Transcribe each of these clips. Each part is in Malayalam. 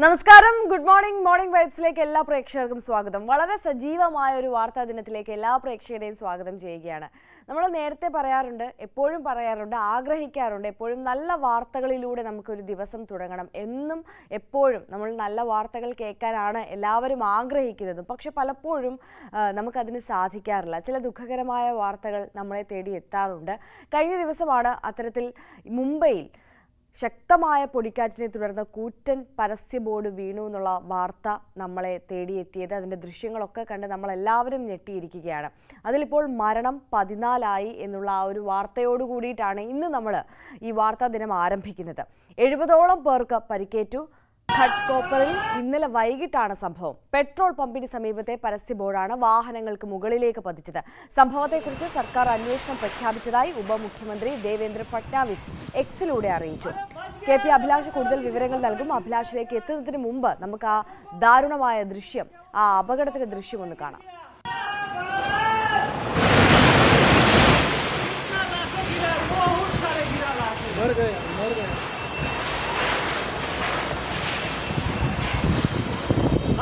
നമസ്കാരം, ഗുഡ് മോർണിംഗ്. മോർണിംഗ് വൈബ്സിലേക്ക് എല്ലാ പ്രേക്ഷകർക്കും സ്വാഗതം. വളരെ സജീവമായ ഒരു വാർത്താ ദിനത്തിലേക്ക് എല്ലാ പ്രേക്ഷകരെയും സ്വാഗതം ചെയ്യുകയാണ്. നമ്മൾ നേരത്തെ എപ്പോഴും പറയാറുണ്ട്, ആഗ്രഹിക്കാറുണ്ട്, എപ്പോഴും നല്ല വാർത്തകളിലൂടെ നമുക്കൊരു ദിവസം തുടങ്ങണം എന്നും. എപ്പോഴും നമ്മൾ നല്ല വാർത്തകൾ കേൾക്കാനാണ് എല്ലാവരും ആഗ്രഹിക്കുന്നത്. പക്ഷെ പലപ്പോഴും നമുക്കതിന് സാധിക്കാറില്ല. ചില ദുഃഖകരമായ വാർത്തകൾ നമ്മളെ തേടി എത്താറുണ്ട്. കഴിഞ്ഞ ദിവസമാണ് അത്തരത്തിൽ മുംബൈയിൽ ശക്തമായ പൊടിക്കാറ്റിനെ തുടർന്ന് കൂറ്റൻ പരസ്യ ബോർഡ് വീണു എന്നുള്ള വാർത്ത നമ്മളെ തേടിയെത്തിയത്. അതിൻ്റെ ദൃശ്യങ്ങളൊക്കെ കണ്ട് നമ്മളെല്ലാവരും ഞെട്ടിയിരിക്കുകയാണ്. അതിലിപ്പോൾ മരണം 14 എന്നുള്ള ആ ഒരു വാർത്തയോട് കൂടിയിട്ടാണ് ഇന്ന് നമ്മൾ ഈ വാർത്താ ദിനം ആരംഭിക്കുന്നത്. 70ഓളം പേർക്ക് പരിക്കേറ്റു. ഘട്കോപ്പറിൽ ഇന്നലെ വൈകിട്ടാണ് സംഭവം. പെട്രോൾ പമ്പിന് സമീപത്തെ പരസ്യ ബോർഡാണ് വാഹനങ്ങൾക്ക് മുകളിലേക്ക് പതിച്ചത്. സംഭവത്തെക്കുറിച്ച് സർക്കാർ അന്വേഷണം പ്രഖ്യാപിച്ചതായി ഉപമുഖ്യമന്ത്രി ദേവേന്ദ്ര ഫട്നാവിസ് എക്സിലൂടെ അറിയിച്ചു. KP അഭിലാഷ് കൂടുതൽ വിവരങ്ങൾ നൽകും. അഭിലാഷിലേക്ക് എത്തുന്നതിന് മുമ്പ് നമുക്ക് ആ ദാരുണമായ ദൃശ്യം, ആ അപകടത്തിന്റെ ദൃശ്യം ഒന്ന് കാണാം.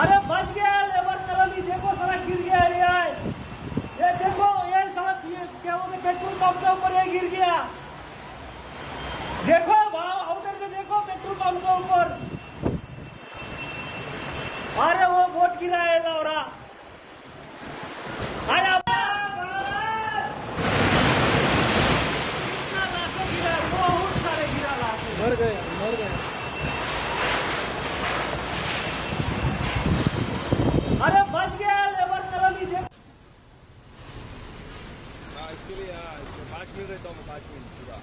अरे बच गया लेबर कॉलोनी, देखो सड़क गिर गया ये देखो ये सड़क क्या बोलते पेट्रोल पंप के ऊपर ये गिर गया। देखो वहाँ आउटर में देखो पेट्रोल पंप के ऊपर, अरे वो बोट गिरा है लौरा। अरे गिरा बहुत सारे गिरा लाके मर गए। अरे बच गया लेबर कॉलोनी, देखो इसके लिए 5 मिनट रहता हूँ, 5 मिनट पूरा।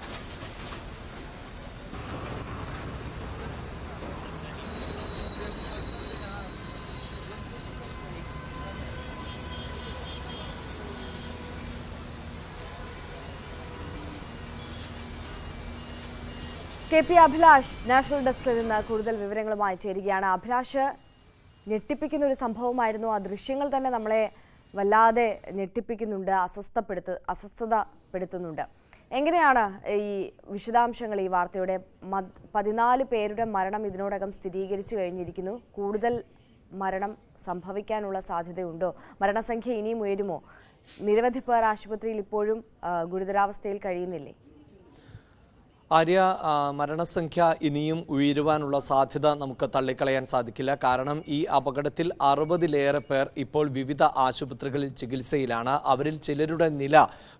KP അഭിലാഷ് നാഷണൽ ഡെസ്കിൽ നിന്ന് കൂടുതൽ വിവരങ്ങളുമായി ചേരുകയാണ്. അഭിലാഷ്, ഞെട്ടിപ്പിക്കുന്ന ഒരു സംഭവമായിരുന്നു. ആ ദൃശ്യങ്ങൾ തന്നെ നമ്മളെ വല്ലാതെ ഞെട്ടിപ്പിക്കുന്നുണ്ട്, അസ്വസ്ഥതപ്പെടുത്തുന്നുണ്ട്. എങ്ങനെയാണ് ഈ വിശദാംശങ്ങൾ, ഈ വാർത്തയുടെ 14 പേരുടെ മരണം ഇതിനോടകം സ്ഥിരീകരിച്ചു കഴിഞ്ഞിരിക്കുന്നു. കൂടുതൽ മരണം സംഭവിക്കാനുള്ള സാധ്യതയുണ്ടോ? മരണസംഖ്യ ഇനിയും ഉയരുമോ? നിരവധി പേർ ആശുപത്രിയിൽ ഇപ്പോഴും ഗുരുതരാവസ്ഥയിൽ കഴിയുന്നില്ലേ? ആര്യ, മരണസംഖ്യ ഇനിയും ഉയരുവാനുള്ള സാധ്യത നമുക്ക് തള്ളിക്കളയാൻ സാധിക്കില്ല. കാരണം ഈ അപകടത്തിൽ 60-ലേറെ പേർ ഇപ്പോൾ വിവിധ ആശുപത്രികളിൽ ചികിത്സയിലാണ്. അവരിൽ ചിലരുടെ നില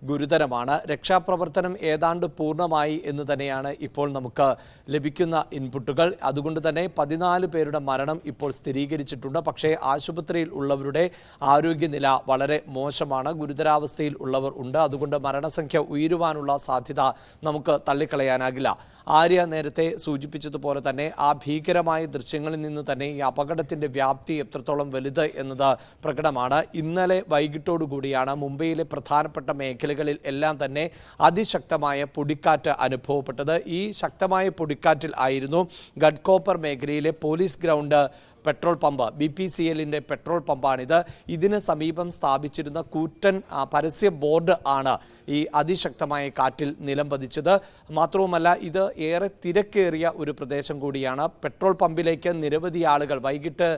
ഗുരുതരമാണ്. രക്ഷാപ്രവർത്തനം ഏതാണ്ട് പൂർണ്ണമായി എന്ന് തന്നെയാണ് ഇപ്പോൾ നമുക്ക് ലഭിക്കുന്ന ഇൻപുട്ടുകൾ. അതുകൊണ്ട് തന്നെ 14 പേരുടെ മരണം ഇപ്പോൾ സ്ഥിരീകരിച്ചിട്ടുണ്ട്. പക്ഷേ ആശുപത്രിയിൽ ഉള്ളവരുടെ ആരോഗ്യനില വളരെ മോശമാണ്. ഗുരുതരാവസ്ഥയിൽ ഉള്ളവർ ഉണ്ട്. അതുകൊണ്ട് മരണസംഖ്യ ഉയരുവാനുള്ള സാധ്യത നമുക്ക് തള്ളിക്കളയാൻ ആര്യ നേരത്തെ സൂചിപ്പിച്ചതുപോലെ തന്നെ ആ ഭീകരമായ ദൃശ്യങ്ങളിൽ നിന്ന് തന്നെ ഈ അപകടത്തിന്റെ വ്യാപ്തി എത്രത്തോളം വലുത് എന്നത് പ്രകടമാണ്. ഇന്നലെ വൈകിട്ടോടുകൂടിയാണ് മുംബൈയിലെ പ്രധാനപ്പെട്ട മേഖലകളിൽ എല്ലാം തന്നെ അതിശക്തമായ പൊടിക്കാറ്റ് അനുഭവപ്പെട്ടത്. ഈ ശക്തമായ പൊടിക്കാറ്റിൽ ആയിരുന്നു ഘട്കോപ്പർ മേഖലയിലെ പോലീസ് ഗ്രൗണ്ട് പെട്രോൾ പമ്പ്, BPCLന്റെ പെട്രോൾ പമ്പാണിത്. ഇതിന് സമീപം സ്ഥാപിച്ചിരുന്ന കൂറ്റൻ പരസ്യ ബോർഡ് ആണ് ഈ അതിശക്തമായ കാറ്റിൽ നിലം പതിച്ചത്. മാത്രവുമല്ല, ഇത് ഏറെ തിരക്കേറിയ ഒരു പ്രദേശം കൂടിയാണ്. പെട്രോൾ പമ്പിലേക്ക് നിരവധി ആളുകൾ വൈകിട്ട്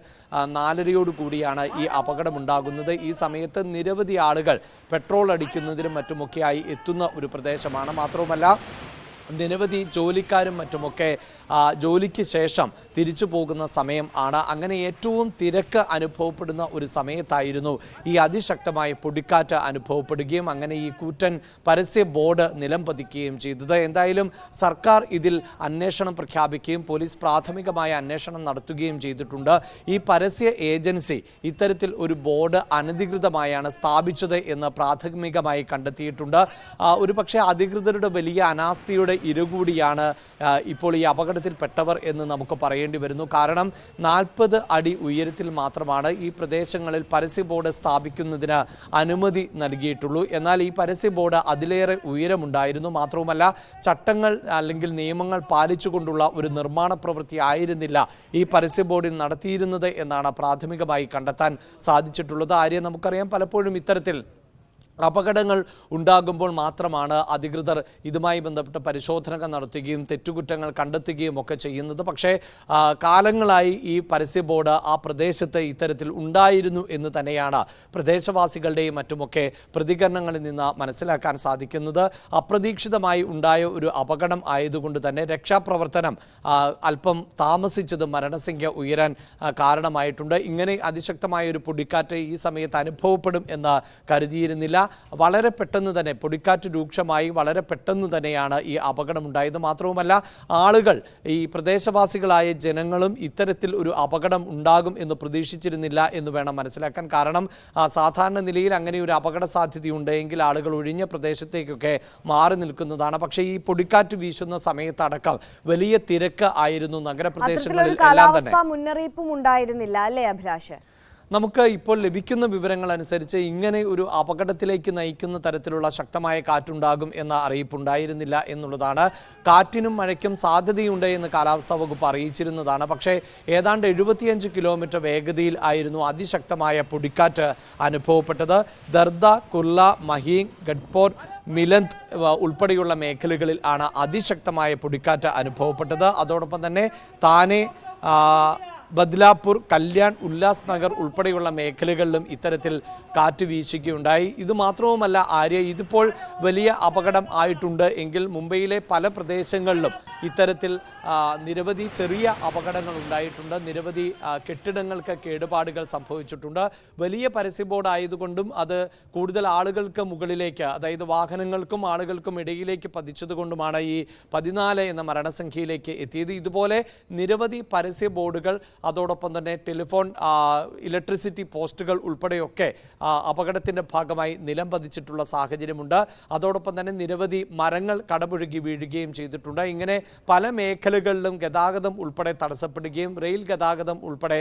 4:30 ഈ അപകടമുണ്ടാകുന്നത്. ഈ സമയത്ത് നിരവധി ആളുകൾ പെട്രോൾ അടിക്കുന്നതിനും മറ്റുമൊക്കെയായി എത്തുന്ന ഒരു പ്രദേശമാണ്. മാത്രവുമല്ല, നിരവധി ജോലിക്കാരും മറ്റുമൊക്കെ ജോലിക്ക് ശേഷം തിരിച്ചു പോകുന്ന സമയം ആണ്. അങ്ങനെ ഏറ്റവും തിരക്ക് അനുഭവപ്പെടുന്ന ഒരു സമയത്തായിരുന്നു ഈ അതിശക്തമായ പൊടിക്കാറ്റ് അനുഭവപ്പെടുകയും അങ്ങനെ ഈ കൂറ്റൻ പരസ്യ ബോർഡ് നിലം പതിക്കുകയും ചെയ്തത്. എന്തായാലും സർക്കാർ ഇതിൽ അന്വേഷണം പ്രഖ്യാപിക്കുകയും പോലീസ് പ്രാഥമികമായ അന്വേഷണം നടത്തുകയും ചെയ്തിട്ടുണ്ട്. ഈ പരസ്യ ഏജൻസി ഇത്തരത്തിൽ ഒരു ബോർഡ് അനധികൃതമായാണ് സ്ഥാപിച്ചത് എന്ന് പ്രാഥമികമായി കണ്ടെത്തിയിട്ടുണ്ട്. ഒരു പക്ഷേ അധികൃതരുടെ വലിയ അനാസ്ഥയുടെ ഇരുകൂടിയാണ് ഇപ്പോൾ ഈ അപകടത്തിൽപ്പെട്ടവർ എന്ന് നമുക്ക് പറയേണ്ടി വരുന്നു. കാരണം 40 അടി ഉയരത്തിൽ മാത്രമാണ് ഈ പ്രദേശങ്ങളിൽ പരസ്യ ബോർഡ് സ്ഥാപിക്കുന്നതിന് അനുമതി നൽകിയിട്ടുള്ളൂ. എന്നാൽ ഈ പരസ്യ ബോർഡ് അതിലേറെ ഉയരമുണ്ടായിരുന്നു. മാത്രവുമല്ല, ചട്ടങ്ങൾ അല്ലെങ്കിൽ നിയമങ്ങൾ പാലിച്ചുകൊണ്ടുള്ള ഒരു നിർമ്മാണ പ്രവൃത്തി ആയിരുന്നില്ല ഈ പരസ്യ ബോർഡിൽ നടത്തിയിരുന്നത് എന്നാണ് പ്രാഥമികമായി കണ്ടെത്താൻ സാധിച്ചിട്ടുള്ളത്. ആര്യ, നമുക്കറിയാം പലപ്പോഴും ഇത്തരത്തിൽ അപകടങ്ങൾ ഉണ്ടാകുമ്പോൾ മാത്രമാണ് അധികൃതർ ഇതുമായി ബന്ധപ്പെട്ട പരിശോധനകൾ നടത്തുകയും തെറ്റുകുറ്റങ്ങൾ കണ്ടെത്തുകയും ഒക്കെ ചെയ്യുന്നത്. പക്ഷേ കാലങ്ങളായി ഈ പരസ്യ ബോർഡ് ആ പ്രദേശത്ത് ഇത്തരത്തിൽ ഉണ്ടായിരുന്നു എന്ന് തന്നെയാണ് പ്രദേശവാസികളുടെയും മറ്റുമൊക്കെ പ്രതികരണങ്ങളിൽ നിന്ന് മനസ്സിലാക്കാൻ സാധിക്കുന്നത്. അപ്രതീക്ഷിതമായി ഉണ്ടായ ഒരു അപകടം ആയതുകൊണ്ട് തന്നെ രക്ഷാപ്രവർത്തനം അല്പം താമസിച്ചത് മരണസംഖ്യ ഉയരാൻ കാരണമായിട്ടുണ്ട്. ഇങ്ങനെ അതിശക്തമായ ഒരു പൊടിക്കാറ്റ് ഈ സമയത്ത് അനുഭവപ്പെടും എന്ന് കരുതിയിരുന്നില്ല. വളരെ പെട്ടെന്ന് തന്നെ പൊടിക്കാറ്റ് രൂക്ഷമായി വളരെ പെട്ടെന്ന് തന്നെയാണ് ഈ അപകടമുണ്ടായത്. മാത്രവുമല്ല ആളുകൾ ഈ പ്രദേശവാസികളായ ജനങ്ങളും ഇത്തരത്തിൽ ഒരു അപകടം ഉണ്ടാകും എന്ന് പ്രതീക്ഷിച്ചിരുന്നില്ല എന്ന് വേണം മനസ്സിലാക്കാൻ. കാരണം സാധാരണ നിലയിൽ അങ്ങനെ ഒരു അപകട സാധ്യതയുണ്ടെങ്കിൽ ആളുകൾ ഒഴിഞ്ഞ പ്രദേശത്തേക്കൊക്കെ മാറി നിൽക്കുന്നതാണ്. പക്ഷേ ഈ പൊടിക്കാറ്റ് വീശുന്ന സമയത്തടക്കം വലിയ തിരക്ക് ആയിരുന്നു നഗരപ്രദേശങ്ങളിൽ എല്ലാം തന്നെ. മുന്നറിയിപ്പും ഉണ്ടായിരുന്നില്ല അല്ലേ അഭിലാഷ്? നമുക്ക് ഇപ്പോൾ ലഭിക്കുന്ന വിവരങ്ങൾ അനുസരിച്ച് ഇങ്ങനെ ഒരു അപകടത്തിലേക്ക് നയിക്കുന്ന തരത്തിലുള്ള ശക്തമായ കാറ്റുണ്ടാകും എന്ന അറിയിപ്പുണ്ടായിരുന്നില്ല എന്നുള്ളതാണ്. കാറ്റിനും മഴയ്ക്കും സാധ്യതയുണ്ട് എന്ന് കാലാവസ്ഥാ വകുപ്പ് അറിയിച്ചിരുന്നതാണ്. പക്ഷേ ഏതാണ്ട് 75 കിലോമീറ്റർ വേഗതയിൽ ആയിരുന്നു അതിശക്തമായ പൊടിക്കാറ്റ് അനുഭവപ്പെട്ടത്. ദർദ, കുർല, മഹീം, ഗഡ്പോർ, മിലന്ത് ഉൾപ്പെടെയുള്ള മേഖലകളിൽ ആണ് അതിശക്തമായ പൊടിക്കാറ്റ് അനുഭവപ്പെട്ടത്. അതോടൊപ്പം തന്നെ താനെ, ബദ്ലാപൂർ, കല്യാൺ, ഉല്ലാസ് നഗർ ഉൾപ്പെടെയുള്ള മേഖലകളിലും ഇത്തരത്തിൽ കാറ്റ് വീശുകയുണ്ടായി. ഇത് മാത്രവുമല്ല ആര്യ, ഇതിപ്പോൾ വലിയ അപകടം ആയിട്ടുണ്ട് എങ്കിൽ മുംബൈയിലെ പല പ്രദേശങ്ങളിലും ഇത്തരത്തിൽ നിരവധി ചെറിയ അപകടങ്ങൾ ഉണ്ടായിട്ടുണ്ട്. നിരവധി കെട്ടിടങ്ങൾക്ക് കേടുപാടുകൾ സംഭവിച്ചിട്ടുണ്ട്. വലിയ പരസ്യ ബോർഡ് ആയതുകൊണ്ടും അത് കൂടുതൽ ആളുകൾക്ക് മുകളിലേക്ക്, അതായത് വാഹനങ്ങൾക്കും ആളുകൾക്കും ഇടയിലേക്ക് പതിച്ചതുകൊണ്ടുമാണ് ഈ 14 എന്ന മരണസംഖ്യയിലേക്ക് എത്തിയത്. ഇതുപോലെ നിരവധി പരസ്യ ബോർഡുകൾ, അതോടൊപ്പം തന്നെ ടെലിഫോൺ, ഇലക്ട്രിസിറ്റി പോസ്റ്റുകൾ ഉൾപ്പെടെയൊക്കെ അപകടത്തിൻ്റെ ഭാഗമായി നിലം പതിച്ചിട്ടുള്ള സാഹചര്യമുണ്ട്. അതോടൊപ്പം തന്നെ നിരവധി മരങ്ങൾ കടപുഴകി വീഴുകയും ചെയ്തിട്ടുണ്ട്. ഇങ്ങനെ പല മേഖലകളിലും ഗതാഗതം ഉൾപ്പെടെ തടസ്സപ്പെടുകയും റെയിൽ ഗതാഗതം ഉൾപ്പെടെ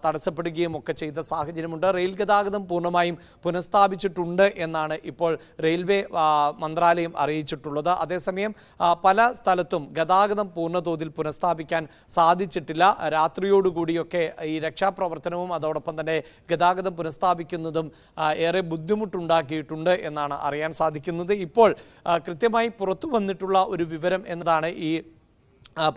തടസ്സപ്പെടുകയും ഒക്കെ ചെയ്ത സാഹചര്യമുണ്ട്. റെയിൽ ഗതാഗതം പൂർണ്ണമായും പുനഃസ്ഥാപിച്ചിട്ടുണ്ട് എന്നാണ് ഇപ്പോൾ റെയിൽവേ മന്ത്രാലയം അറിയിച്ചിട്ടുള്ളത്. അതേസമയം പല സ്ഥലത്തും ഗതാഗതം പൂർണ്ണതോതിൽ പുനഃസ്ഥാപിക്കാൻ സാധിച്ചിട്ടില്ല. രാത്രിയോടുകൂടിയൊക്കെ ഈ രക്ഷാപ്രവർത്തനവും അതോടൊപ്പം തന്നെ ഗതാഗതം പുനഃസ്ഥാപിക്കുന്നതും ഏറെ ബുദ്ധിമുട്ടുണ്ടാക്കിയിട്ടുണ്ട് എന്നാണ് അറിയാൻ സാധിക്കുന്നത്. ഇപ്പോൾ കൃത്യമായി പുറത്തു വന്നിട്ടുള്ള ഒരു വിവരം എന്നതാണ് ഈ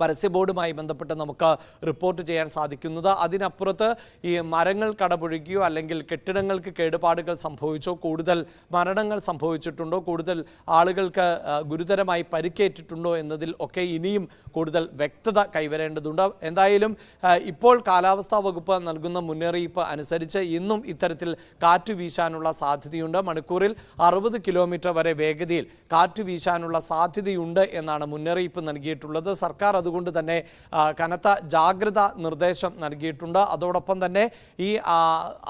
പരസ്യ ബോർഡുമായി ബന്ധപ്പെട്ട് നമുക്ക് റിപ്പോർട്ട് ചെയ്യാൻ സാധിക്കുന്നത്. അതിനപ്പുറത്ത് ഈ മരങ്ങൾ കടപുഴകിയോ അല്ലെങ്കിൽ കെട്ടിടങ്ങൾക്ക് കേടുപാടുകൾ സംഭവിച്ചോ, കൂടുതൽ മരണങ്ങൾ സംഭവിച്ചിട്ടുണ്ടോ, കൂടുതൽ ആളുകൾക്ക് ഗുരുതരമായി പരിക്കേറ്റിട്ടുണ്ടോ എന്നതിൽ ഒക്കെ ഇനിയും കൂടുതൽ വ്യക്തത കൈവരേണ്ടതുണ്ട്. എന്തായാലും ഇപ്പോൾ കാലാവസ്ഥാ വകുപ്പ് നൽകുന്ന മുന്നറിയിപ്പ് അനുസരിച്ച് ഇന്നും ഇത്തരത്തിൽ കാറ്റ് വീശാനുള്ള സാധ്യതയുണ്ട്. മണിക്കൂറിൽ 60 കിലോമീറ്റർ വരെ വേഗതയിൽ കാറ്റ് വീശാനുള്ള സാധ്യതയുണ്ട് എന്നാണ് മുന്നറിയിപ്പ് നൽകിയിട്ടുള്ളത്. സർക്കാർ അതുകൊണ്ട് തന്നെ കനത്ത ജാഗ്രത നിർദ്ദേശം നൽകിയിട്ടുണ്ട്. അതോടൊപ്പം തന്നെ ഈ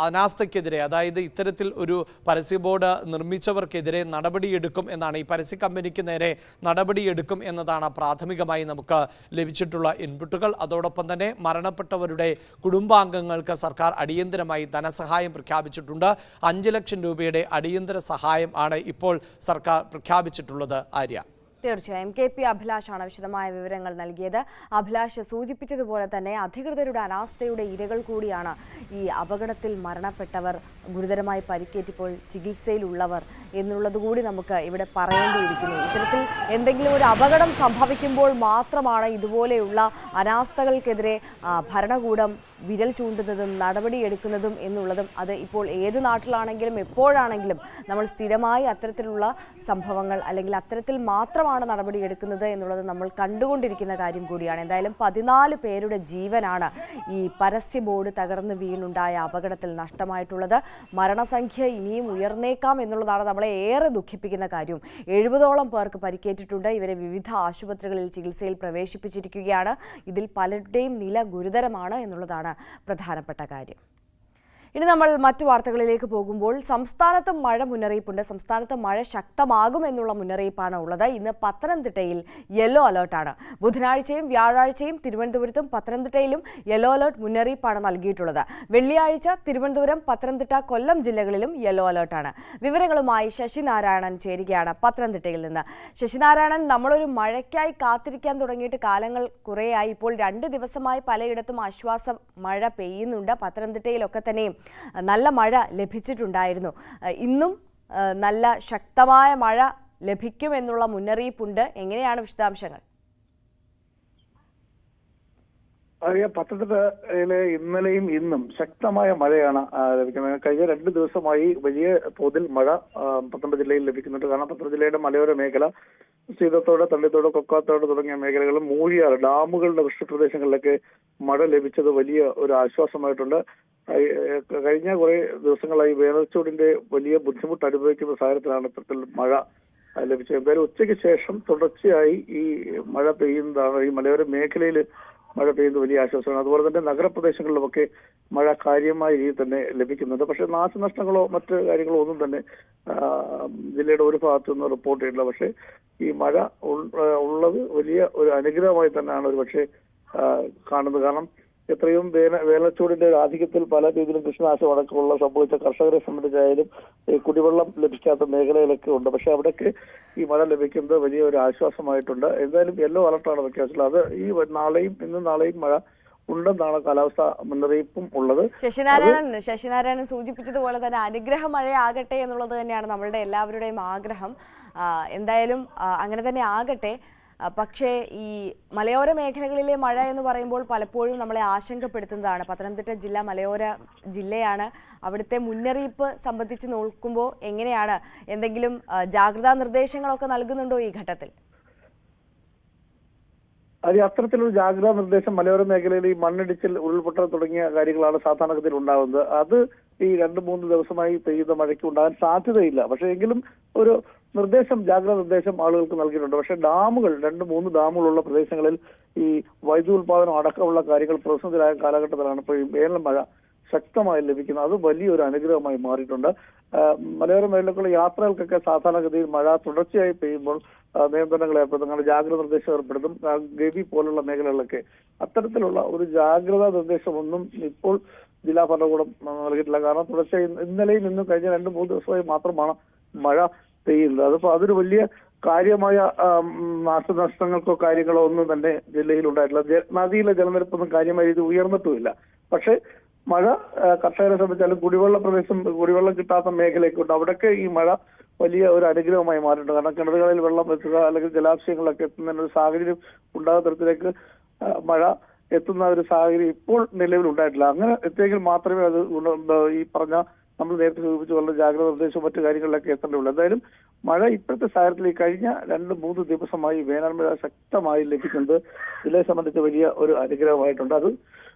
അനാസ്ഥയ്ക്കെതിരെ, അതായത് ഇത്തരത്തിൽ ഒരു പരസ്യ ബോർഡ് നിർമ്മിച്ചവർക്കെതിരെ നടപടിയെടുക്കും എന്നാണ്, ഈ പരസ്യ കമ്പനിക്ക് നേരെ നടപടിയെടുക്കും എന്നതാണ് പ്രാഥമികമായി നമുക്ക് ലഭിച്ചിട്ടുള്ള ഇൻപുട്ടുകൾ. അതോടൊപ്പം തന്നെ മരണപ്പെട്ടവരുടെ കുടുംബാംഗങ്ങൾക്ക് സർക്കാർ അടിയന്തരമായി ധനസഹായം പ്രഖ്യാപിച്ചിട്ടുണ്ട്. 5 ലക്ഷം രൂപയുടെ അടിയന്തര സഹായം ആണ് ഇപ്പോൾ സർക്കാർ പ്രഖ്യാപിച്ചിട്ടുള്ളത്. ആര്യ, തീർച്ചയായും KP അഭിലാഷാണ് വിശദമായ വിവരങ്ങൾ നൽകിയത്. അഭിലാഷ് സൂചിപ്പിച്ചതുപോലെ തന്നെ അധികൃതരുടെ അനാസ്ഥയുടെ ഇരകൾ കൂടിയാണ് ഈ അപകടത്തിൽ മരണപ്പെട്ടവർ, ഗുരുതരമായി പരിക്കേറ്റിപ്പോൾ ചികിത്സയിലുള്ളവർ എന്നുള്ളത് കൂടി നമുക്ക് ഇവിടെ പറയേണ്ടിയിരിക്കുന്നു. ഇത്തരത്തിൽ എന്തെങ്കിലും ഒരു അപകടം സംഭവിക്കുമ്പോൾ മാത്രമാണ് ഇതുപോലെയുള്ള അനാസ്ഥകൾക്കെതിരെ ഭരണകൂടം വിരൽ ചൂണ്ടുന്നതും നടപടിയെടുക്കുന്നതും എന്നുള്ളതും അത് ഇപ്പോൾ ഏത് നാട്ടിലാണെങ്കിലും എപ്പോഴാണെങ്കിലും നമ്മൾ സ്ഥിരമായി അത്തരത്തിലുള്ള സംഭവങ്ങൾ അല്ലെങ്കിൽ അത്തരത്തിൽ മാത്രമാണ് നടപടിയെടുക്കുന്നത് എന്നുള്ളത് നമ്മൾ കണ്ടുകൊണ്ടിരിക്കുന്ന കാര്യം കൂടിയാണ്. എന്തായാലും 14 പേരുടെ ജീവനാണ് ഈ പരസ്യ ബോർഡ് തകർന്ന് വീണുണ്ടായ അപകടത്തിൽ നഷ്ടമായിട്ടുള്ളത്. മരണസംഖ്യ ഇനിയും ഉയർന്നേക്കാം എന്നുള്ളതാണ് നമ്മളെ ഏറെ ദുഃഖിപ്പിക്കുന്ന കാര്യം. 70ഓളം പേർക്ക് പരിക്കേറ്റിട്ടുണ്ട്. ഇവരെ വിവിധ ആശുപത്രികളിൽ ചികിത്സയിൽ പ്രവേശിപ്പിച്ചിരിക്കുകയാണ്. ഇതിൽ പലരുടെയും നില ഗുരുതരമാണ് എന്നുള്ളതാണ് പ്രധാനപ്പെട്ട കാര്യം. ഇനി നമ്മൾ മറ്റു വാർത്തകളിലേക്ക് പോകുമ്പോൾ സംസ്ഥാനത്ത് മഴ മുന്നറിയിപ്പുണ്ട്. സംസ്ഥാനത്ത് മഴ ശക്തമാകുമെന്നുള്ള മുന്നറിയിപ്പാണ് ഉള്ളത്. ഇന്ന് പത്തനംതിട്ടയിൽ യെല്ലോ അലേർട്ടാണ്. ബുധനാഴ്ചയും വ്യാഴാഴ്ചയും തിരുവനന്തപുരത്തും പത്തനംതിട്ടയിലും യെല്ലോ അലേർട്ട് മുന്നറിയിപ്പാണ് നൽകിയിട്ടുള്ളത്. വെള്ളിയാഴ്ച തിരുവനന്തപുരം, പത്തനംതിട്ട, കൊല്ലം ജില്ലകളിലും യെല്ലോ അലേർട്ടാണ്. വിവരങ്ങളുമായി ശശിനാരായണൻ ചേരുകയാണ് പത്തനംതിട്ടയിൽ നിന്ന്. ശശിനാരായണൻ, നമ്മളൊരു മഴയ്ക്കായി കാത്തിരിക്കാൻ തുടങ്ങിയിട്ട് കാലങ്ങൾ കുറേയായി. ഇപ്പോൾ 2 ദിവസമായി പലയിടത്തും ആശ്വാസ മഴ പെയ്യുന്നുണ്ട്. പത്തനംതിട്ടയിലൊക്കെ തന്നെയും നല്ല മഴ ലഭിച്ചിട്ടുണ്ടായിരുന്നു. ഇന്നും നല്ല ശക്തമായ മഴ ലഭിക്കുമെന്നുള്ള മുന്നറിയിപ്പുണ്ട്. എങ്ങനെയാണ് വിശദാംശങ്ങൾ? അറിയാം, പത്തനംതിട്ടയിലെ ഇന്നലെയും ഇന്നും ശക്തമായ മഴയാണ് ലഭിക്കുന്നത്. കഴിഞ്ഞ 2 ദിവസമായി വലിയ തോതിൽ മഴ പത്തനംതിട്ട ജില്ലയിൽ ലഭിക്കുന്നുണ്ട്. കാരണം പത്തനംതിട്ട ജില്ലയുടെ മലയോര മേഖല സീതത്തോട്, തള്ളിത്തോട്, കൊക്കാത്തോട് തുടങ്ങിയ മേഖലകളും മൂഴിയാറ് ഡാമുകളുടെ വൃഷ്ടിപ്രദേശങ്ങളിലൊക്കെ മഴ ലഭിച്ചത് വലിയ ഒരു ആശ്വാസമായിട്ടുണ്ട്. കഴിഞ്ഞ കുറെ ദിവസങ്ങളായി വേനൽച്ചൂടിന്റെ വലിയ ബുദ്ധിമുട്ട് അനുഭവിക്കുന്ന സാഹചര്യത്തിലാണ് ഇത്തരത്തിൽ മഴ ലഭിച്ചത്. എന്തായാലും ഉച്ചയ്ക്ക് ശേഷം തുടർച്ചയായി ഈ മഴ പെയ്യുന്നതാണ്. ഈ മലയോര മേഖലയിൽ മഴ പെയ്യുന്നത് വലിയ ആശ്വാസമാണ്. അതുപോലെ തന്നെ നഗരപ്രദേശങ്ങളിലുമൊക്കെ മഴ കാര്യമായ രീതിയിൽ തന്നെ ലഭിക്കുന്നുണ്ട്. പക്ഷെ നാശനഷ്ടങ്ങളോ മറ്റ് കാര്യങ്ങളോ ഒന്നും തന്നെ ജില്ലയുടെ ഒരു ഭാഗത്തു നിന്ന് റിപ്പോർട്ട് ചെയ്തിട്ടില്ല. പക്ഷെ ഈ മഴ ഉള്ളത് വലിയ ഒരു അനുഗ്രഹമായി തന്നെയാണ് ഒരു പക്ഷേ കാണുന്നത്. കാരണം എത്രയും വേനൽച്ചൂടിന്റെ ആധിക്യത്തിൽ പല രീതിയിലും കൃഷിനാശം അടക്കമുള്ള സംഭവിച്ച കർഷകരെ സംബന്ധിച്ചായാലും കുടിവെള്ളം ലഭിക്കാത്ത മേഖലയിലൊക്കെ ഉണ്ട്. പക്ഷെ അവിടേക്ക് ഈ മഴ ലഭിക്കുന്നത് വലിയ ഒരു ആശ്വാസമായിട്ടുണ്ട്. എന്തായാലും യെല്ലോ അലർട്ടാണ് പ്രഖ്യാപിച്ചിട്ടുള്ളത്. അത് ഈ ഇന്നും നാളെയും മഴ ഉണ്ടെന്നാണ് കാലാവസ്ഥാ മുന്നറിയിപ്പും ഉള്ളത്. ശശിനാരായണൻ സൂചിപ്പിച്ചതുപോലെ തന്നെ അനുഗ്രഹ മഴയാകട്ടെ എന്നുള്ളത് തന്നെയാണ് നമ്മളുടെ എല്ലാവരുടെയും ആഗ്രഹം. എന്തായാലും അങ്ങനെ തന്നെ ആകട്ടെ. പക്ഷേ ഈ മലയോര മേഖലകളിലെ മഴ എന്ന് പറയുമ്പോൾ പലപ്പോഴും നമ്മളെ ആശങ്കപ്പെടുത്തുന്നതാണ്. പത്തനംതിട്ട ജില്ല മലയോര ജില്ലയാണ്. അവിടുത്തെ മുന്നറിയിപ്പ് സംബന്ധിച്ച് നോക്കുമ്പോൾ എങ്ങനെയാണ്? എന്തെങ്കിലും ജാഗ്രതാ നിർദ്ദേശങ്ങളൊക്കെ നൽകുന്നുണ്ടോ ഈ ഘട്ടത്തിൽ? അത് അത്തരത്തിലൊരു ജാഗ്രതാ നിർദ്ദേശം മലയോര മേഖലയിൽ ഈ മണ്ണിടിച്ചിൽ, ഉരുൾപൊട്ടൽ തുടങ്ങിയ കാര്യങ്ങളാണ് സാധാരണഗതിയിൽ ഉണ്ടാകുന്നത്. അത് ഈ 2-3 ദിവസമായി പെയ്യുന്ന മഴയ്ക്ക് ഉണ്ടാകാൻ സാധ്യതയില്ല. പക്ഷെ എങ്കിലും ഒരു ജാഗ്രതാ നിർദ്ദേശം ആളുകൾക്ക് നൽകിയിട്ടുണ്ട്. പക്ഷെ ഡാമുകൾ 2-3 ഡാമുകളുള്ള പ്രദേശങ്ങളിൽ ഈ വൈദ്യുതി ഉൽപാദനം അടക്കമുള്ള കാര്യങ്ങൾ പ്രതിസന്ധിയിലായ കാലഘട്ടത്തിലാണ് ഇപ്പോൾ ഈ വേനൽ മഴ ശക്തമായി ലഭിക്കുന്നത്. അത് വലിയൊരു അനുഗ്രഹമായി മാറിയിട്ടുണ്ട്. മലയോര മേഖലയിലേക്കുള്ള യാത്രകൾക്കൊക്കെ സാധാരണഗതിയിൽ മഴ തുടർച്ചയായി പെയ്യുമ്പോൾ നിയന്ത്രണങ്ങൾ ഏർപ്പെടുത്തും, അങ്ങനെ ജാഗ്രതാ നിർദ്ദേശം ഏർപ്പെടുത്തും. ഗവി പോലുള്ള മേഖലകളിലൊക്കെ അത്തരത്തിലുള്ള ഒരു ജാഗ്രതാ നിർദ്ദേശമൊന്നും ഇപ്പോൾ ജില്ലാ ഭരണകൂടം നൽകിയിട്ടില്ല. കാരണം തുടർച്ചയായി ഇന്നലെയും ഇന്നും കഴിഞ്ഞ 2-3 ദിവസമായി മാത്രമാണ് മഴ പെയ്യുന്നത്. അതിപ്പോ അതൊരു വലിയ കാര്യമായ നാശനഷ്ടങ്ങൾക്കോ കാര്യങ്ങളോ ഒന്നും തന്നെ ജില്ലയിൽ ഉണ്ടായിട്ടില്ല. നദിയിലെ ജലനിരപ്പൊന്നും കാര്യമായ രീതി ഉയർന്നിട്ടുമില്ല. പക്ഷെ മഴ കർഷകരെ സംബന്ധിച്ചാലും കുടിവെള്ളം കിട്ടാത്ത മേഖലയൊക്കെ ഉണ്ട്. അവിടെയൊക്കെ ഈ മഴ വലിയ ഒരു അനുഗ്രഹമായി മാറിയിട്ടുണ്ട്. കാരണം കിണറുകളിൽ വെള്ളം എത്തുക അല്ലെങ്കിൽ ജലാശയങ്ങളിലൊക്കെ എത്തുന്ന ഒരു സാഹചര്യം ഉണ്ടാകുന്ന തരത്തിലേക്ക് മഴ എത്തുന്ന ഒരു സാഹചര്യം ഇപ്പോൾ നിലവിൽ ഉണ്ടായിട്ടില്ല. അങ്ങനെ എത്തിയെങ്കിൽ മാത്രമേ അത് ഈ പറഞ്ഞ നമ്മൾ നേരത്തെ സൂചിപ്പിച്ച പോലെ ജാഗ്രതാ നിർദ്ദേശവും മറ്റു കാര്യങ്ങളിലൊക്കെ എത്തേണ്ടതുള്ളൂ. എന്തായാലും മഴ ഇപ്പോഴത്തെ സാഹചര്യത്തിൽ കഴിഞ്ഞ 2-3 ദിവസമായി വേനൽ മഴ ശക്തമായി ലഭിക്കുന്നത് ജില്ലയെ സംബന്ധിച്ച് വലിയ ഒരു അനുഗ്രഹമായിട്ടുണ്ട്. അത്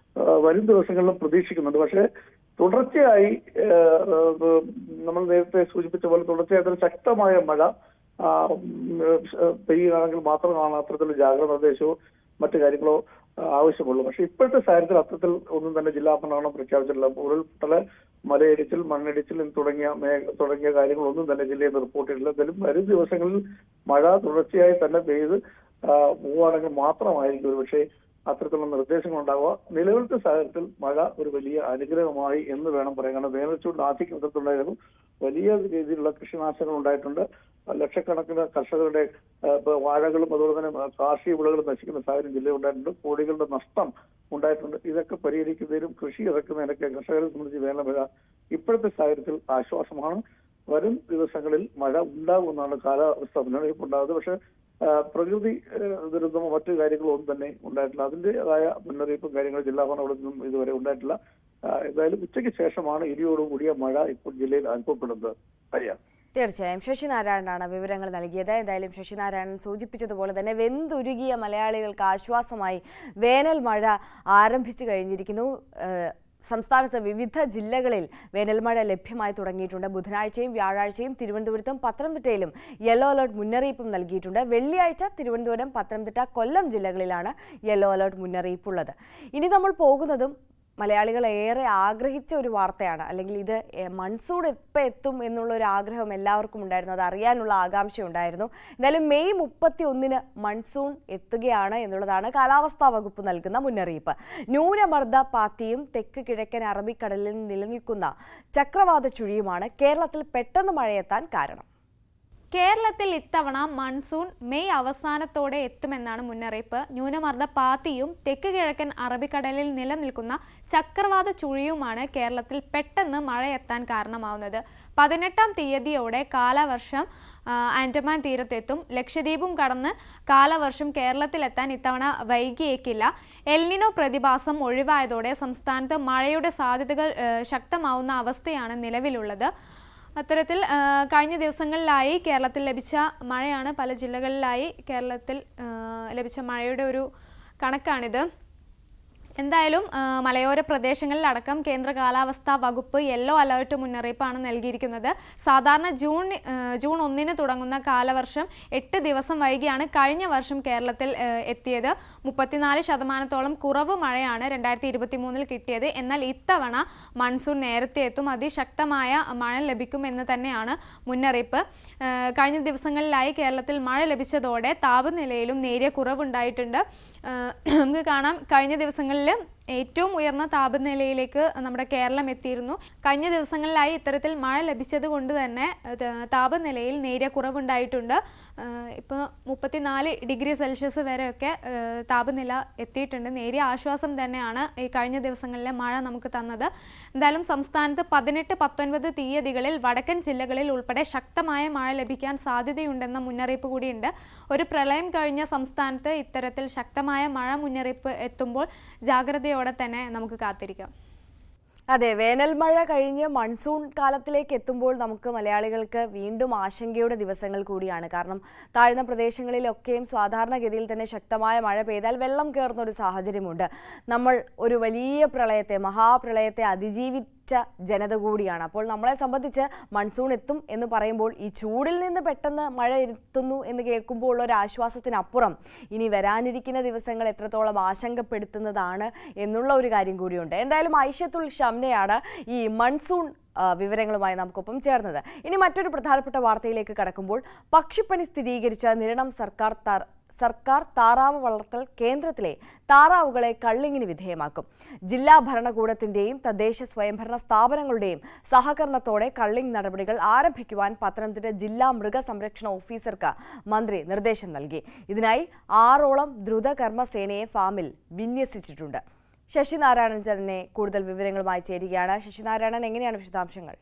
വരും ദിവസങ്ങളിലും പ്രതീക്ഷിക്കുന്നുണ്ട്. പക്ഷേ തുടർച്ചയായി നമ്മൾ നേരത്തെ സൂചിപ്പിച്ച പോലെ തുടർച്ചയായിട്ട് ശക്തമായ മഴ പെയ്യുകയാണെങ്കിൽ മാത്രമാണ് അത്തരത്തിലുള്ള ജാഗ്രതാ നിർദ്ദേശവും മറ്റു കാര്യങ്ങളോ ആവശ്യമുള്ളൂ. പക്ഷെ ഇപ്പോഴത്തെ സാഹചര്യത്തിൽ അത്തരത്തിൽ ഒന്നും തന്നെ ജില്ലാ ഭരണകൂടം പ്രഖ്യാപിച്ചിട്ടില്ല. ഉരുൾപൊട്ടൽ, മലയിടിച്ചിൽ, മണ്ണിടിച്ചിൽ തുടങ്ങിയ കാര്യങ്ങളൊന്നും തന്നെ ജില്ലയിൽ റിപ്പോർട്ട് ചെയ്തിട്ടില്ല. എന്തായാലും വരും ദിവസങ്ങളിൽ മഴ തുടർച്ചയായി തന്നെ പെയ്ത് പോവുകയാണെങ്കിൽ മാത്രമായിരിക്കും ഒരു പക്ഷേ അത്തരത്തിലുള്ള നിർദ്ദേശങ്ങൾ ഉണ്ടാവുക. നിലവിലത്തെ സാഹചര്യത്തിൽ മഴ ഒരു വലിയ അനുഗ്രഹമായി എന്ന് വേണം പറയാൻ. കാരണം വേനൽച്ചൂട് ആധിക്യം ഇത്തരത്തിലുണ്ടായിരുന്നു. വലിയ രീതിയിലുള്ള കൃഷിനാശങ്ങൾ ഉണ്ടായിട്ടുണ്ട്. ലക്ഷക്കണക്കിന് കർഷകരുടെ വാഴകളും അതുപോലെ തന്നെ കാർഷിക വിളകളും നശിക്കുന്ന സാഹചര്യം ജില്ലയിൽ ഉണ്ടായിട്ടുണ്ട്. കോടികളുടെ നഷ്ടം ഉണ്ടായിട്ടുണ്ട്. ഇതൊക്കെ പരിഹരിക്കുന്നതിനും കൃഷി ഇറക്കുന്നതിനൊക്കെ കർഷകരെ സംബന്ധിച്ച് വേനൽ മഴ ഇപ്പോഴത്തെ സാഹചര്യത്തിൽ ആശ്വാസമാണ്. വരും ദിവസങ്ങളിൽ മഴ ഉണ്ടാകുമെന്നാണ് കാലാവസ്ഥ മുന്നറിയിപ്പ് ഉണ്ടാകുന്നത്. പക്ഷെ പ്രകൃതി ദുരന്തമോ മറ്റു കാര്യങ്ങളോ ഒന്നും തന്നെ ഉണ്ടായിട്ടില്ല. അതിൻ്റെതായ മുന്നറിയിപ്പും കാര്യങ്ങളും ജില്ലാ ഭരണകൂടത്തിനും ഇതുവരെ ഉണ്ടായിട്ടില്ല. എന്തായാലും ഉച്ചയ്ക്ക് ശേഷമാണ് ഇടിയോടുകൂടിയ മഴ ഇപ്പോൾ ജില്ലയിൽ അനുഭവപ്പെടുന്നത്. തീർച്ചയായും ശശിനാരായണനാണ് വിവരങ്ങൾ നൽകിയത്. എന്തായാലും ശശിനാരായണൻ സൂചിപ്പിച്ചതുപോലെ തന്നെ വെന്തുരുകിയ മലയാളികൾക്ക് ആശ്വാസമായി വേനൽ മഴ ആരംഭിച്ചു കഴിഞ്ഞിരിക്കുന്നു. സംസ്ഥാനത്ത് വിവിധ ജില്ലകളിൽ വേനൽമഴ ലഭ്യമായി തുടങ്ങിയിട്ടുണ്ട്. ബുധനാഴ്ചയും വ്യാഴാഴ്ചയും തിരുവനന്തപുരത്തും പത്തനംതിട്ടയിലും യെല്ലോ അലർട്ട് മുന്നറിയിപ്പും നൽകിയിട്ടുണ്ട്. വെള്ളിയാഴ്ച തിരുവനന്തപുരം, പത്തനംതിട്ട, കൊല്ലം ജില്ലകളിലാണ് യെല്ലോ അലർട്ട് മുന്നറിയിപ്പുള്ളത്. ഇനി നമ്മൾ പോകുന്നതും മലയാളികൾ ഏറെ ആഗ്രഹിച്ച ഒരു വാർത്തയാണ്. അല്ലെങ്കിൽ ഇത് മൺസൂൺ എപ്പോൾ എത്തും എന്നുള്ള ഒരു ആഗ്രഹം എല്ലാവർക്കും ഉണ്ടായിരുന്നു. അത് അറിയാനുള്ള ആകാംക്ഷ ഉണ്ടായിരുന്നു. എന്തായാലും മെയ് 31 മൺസൂൺ എത്തുകയാണ് എന്നുള്ളതാണ് കാലാവസ്ഥാ വകുപ്പ് നൽകുന്ന മുന്നറിയിപ്പ്. ന്യൂനമർദ്ദ പാത്തിയും തെക്ക് കിഴക്കൻ അറബിക്കടലിൽ നിലനിൽക്കുന്ന ചക്രവാത ചുഴിയുമാണ് കേരളത്തിൽ പെട്ടെന്ന് മഴയെത്താൻ കാരണം. കേരളത്തിൽ ഇത്തവണ മൺസൂൺ മെയ് അവസാനത്തോടെ എത്തുമെന്നാണ് മുന്നറിയിപ്പ്. ന്യൂനമർദ്ദ പാത്തിയും തെക്ക് കിഴക്കൻ അറബിക്കടലിൽ നിലനിൽക്കുന്ന ചക്രവാത ചുഴിയുമാണ് കേരളത്തിൽ പെട്ടെന്ന് മഴയെത്താൻ കാരണമാവുന്നത്. 18-ാം തീയതിയോടെ കാലവർഷം ആൻഡമാൻ തീരത്തെത്തും. ലക്ഷദ്വീപും കടന്ന് കാലവർഷം കേരളത്തിലെത്താൻ ഇത്തവണ വൈകിയേക്കില്ല. എൽനിനോ പ്രതിഭാസം ഒഴിവായതോടെ സംസ്ഥാനത്ത് മഴയുടെ സാധ്യതകൾ ശക്തമാവുന്ന അവസ്ഥയാണ് നിലവിലുള്ളത്. അത്തരത്തിൽ കഴിഞ്ഞ ദിവസങ്ങളിലായി കേരളത്തിൽ ലഭിച്ച മഴയാണ്, പല ജില്ലകളിലായി കേരളത്തിൽ ലഭിച്ച മഴയുടെ ഒരു കണക്കാണിത്. എന്തായാലും മലയോര പ്രദേശങ്ങളിലടക്കം കേന്ദ്ര കാലാവസ്ഥാ വകുപ്പ് യെല്ലോ അലേർട്ട് മുന്നറിയിപ്പാണ് നൽകിയിരിക്കുന്നത്. സാധാരണ ജൂൺ 1 തുടങ്ങുന്ന കാലവർഷം 8 ദിവസം വൈകിയാണ് കഴിഞ്ഞ വർഷം കേരളത്തിൽ എത്തിയത്. 34% കുറവ് മഴയാണ് 2023 കിട്ടിയത്. എന്നാൽ ഇത്തവണ മൺസൂൺ നേരത്തെ എത്തും, അതിശക്തമായ മഴ ലഭിക്കുമെന്ന് തന്നെയാണ് മുന്നറിയിപ്പ്. കഴിഞ്ഞ ദിവസങ്ങളിലായി കേരളത്തിൽ മഴ ലഭിച്ചതോടെ താപനിലയിലും നേരിയ കുറവുണ്ടായിട്ടുണ്ട്. നമുക്ക് കാണാം, കഴിഞ്ഞ ദിവസങ്ങളിൽ ഏറ്റവും ഉയർന്ന താപനിലയിലേക്ക് നമ്മുടെ കേരളം എത്തിയിരുന്നു. കഴിഞ്ഞ ദിവസങ്ങളിലായി ഇത്തരത്തിൽ മഴ ലഭിച്ചത് കൊണ്ട് തന്നെ താപനിലയിൽ നേരിയ കുറവുണ്ടായിട്ടുണ്ട്. ഇപ്പോൾ 34 ഡിഗ്രി സെൽഷ്യസ് വരെയൊക്കെ താപനില എത്തിയിട്ടുണ്ട്. നേരിയ ആശ്വാസം തന്നെയാണ് ഈ കഴിഞ്ഞ ദിവസങ്ങളിലെ മഴ നമുക്ക് തന്നത്. എന്തായാലും സംസ്ഥാനത്ത് 18, 19 തീയതികളിൽ വടക്കൻ ജില്ലകളിൽ ഉൾപ്പെടെ ശക്തമായ മഴ ലഭിക്കാൻ സാധ്യതയുണ്ടെന്ന മുന്നറിയിപ്പ് കൂടിയുണ്ട്. ഒരു പ്രളയം കഴിഞ്ഞ സംസ്ഥാനത്ത് ഇത്തരത്തിൽ ശക്തമായ മഴ മുന്നറിയിപ്പ് എത്തുമ്പോൾ ജാഗ്രതയോടെ തന്നെ നമുക്ക് കാത്തിരിക്കാം. അതെ, വേനൽ മഴ കഴിഞ്ഞ് മൺസൂൺ കാലത്തിലേക്ക് എത്തുമ്പോൾ നമുക്ക് മലയാളികൾക്ക് വീണ്ടും ആശങ്കയുടെ ദിവസങ്ങൾ കൂടിയാണ്. കാരണം താഴ്ന്ന പ്രദേശങ്ങളിലൊക്കെയും സാധാരണഗതിയിൽ തന്നെ ശക്തമായ മഴ പെയ്താൽ വെള്ളം കയറുന്ന ഒരു സാഹചര്യമുണ്ട്. നമ്മൾ ഒരു വലിയ പ്രളയത്തെ, മഹാപ്രളയത്തെ അതിജീവിച്ച ജനത കൂടിയാണ്. അപ്പോൾ നമ്മളെ സംബന്ധിച്ച് മൺസൂൺ എത്തും എന്ന് പറയുമ്പോൾ ഈ ചൂടിൽ നിന്ന് പെട്ടെന്ന് മഴ എത്തുന്നു എന്ന് കേൾക്കുമ്പോൾ ഉള്ള ഒരു ആശ്വാസത്തിനപ്പുറം ഇനി വരാനിരിക്കുന്ന ദിവസങ്ങൾ എത്രത്തോളം ആശങ്കപ്പെടുത്തുന്നതാണ് എന്നുള്ള ഒരു കാര്യം കൂടിയുണ്ട്. എന്തായാലും ഐഷത്തുൽ ഷംനയാണ് ഈ മൺസൂൺ വിവരങ്ങളുമായി നമുക്കൊപ്പം ചേർന്നത്. ഇനി മറ്റൊരു പ്രധാനപ്പെട്ട വാർത്തയിലേക്ക് കടക്കുമ്പോൾ, പക്ഷിപ്പനി സ്ഥിരീകരിച്ച നിരണം സർക്കാർ താറാവ് വളർത്തൽ കേന്ദ്രത്തിലെ താറാവുകളെ കള്ളിങ്ങിന് വിധേയമാക്കും. ജില്ലാ ഭരണകൂടത്തിന്റെയും തദ്ദേശ സ്വയംഭരണ സ്ഥാപനങ്ങളുടെയും സഹകരണത്തോടെ കള്ളിങ് നടപടികൾ ആരംഭിക്കുവാൻ പത്തനംതിട്ട ജില്ലാ മൃഗസംരക്ഷണ ഓഫീസർക്ക് മന്ത്രി നിർദ്ദേശം നൽകി. ഇതിനായി 6ഓളം ദ്രുതകർമ്മസേനയെ ഫാമിൽ വിന്യസിച്ചിട്ടുണ്ട്. ശശിനാരായണൻ തന്നെ കൂടുതൽ വിവരങ്ങളുമായി ചേരുകയാണ്. ശശിനാരായണൻ, എങ്ങനെയാണ് വിശദാംശങ്ങൾ?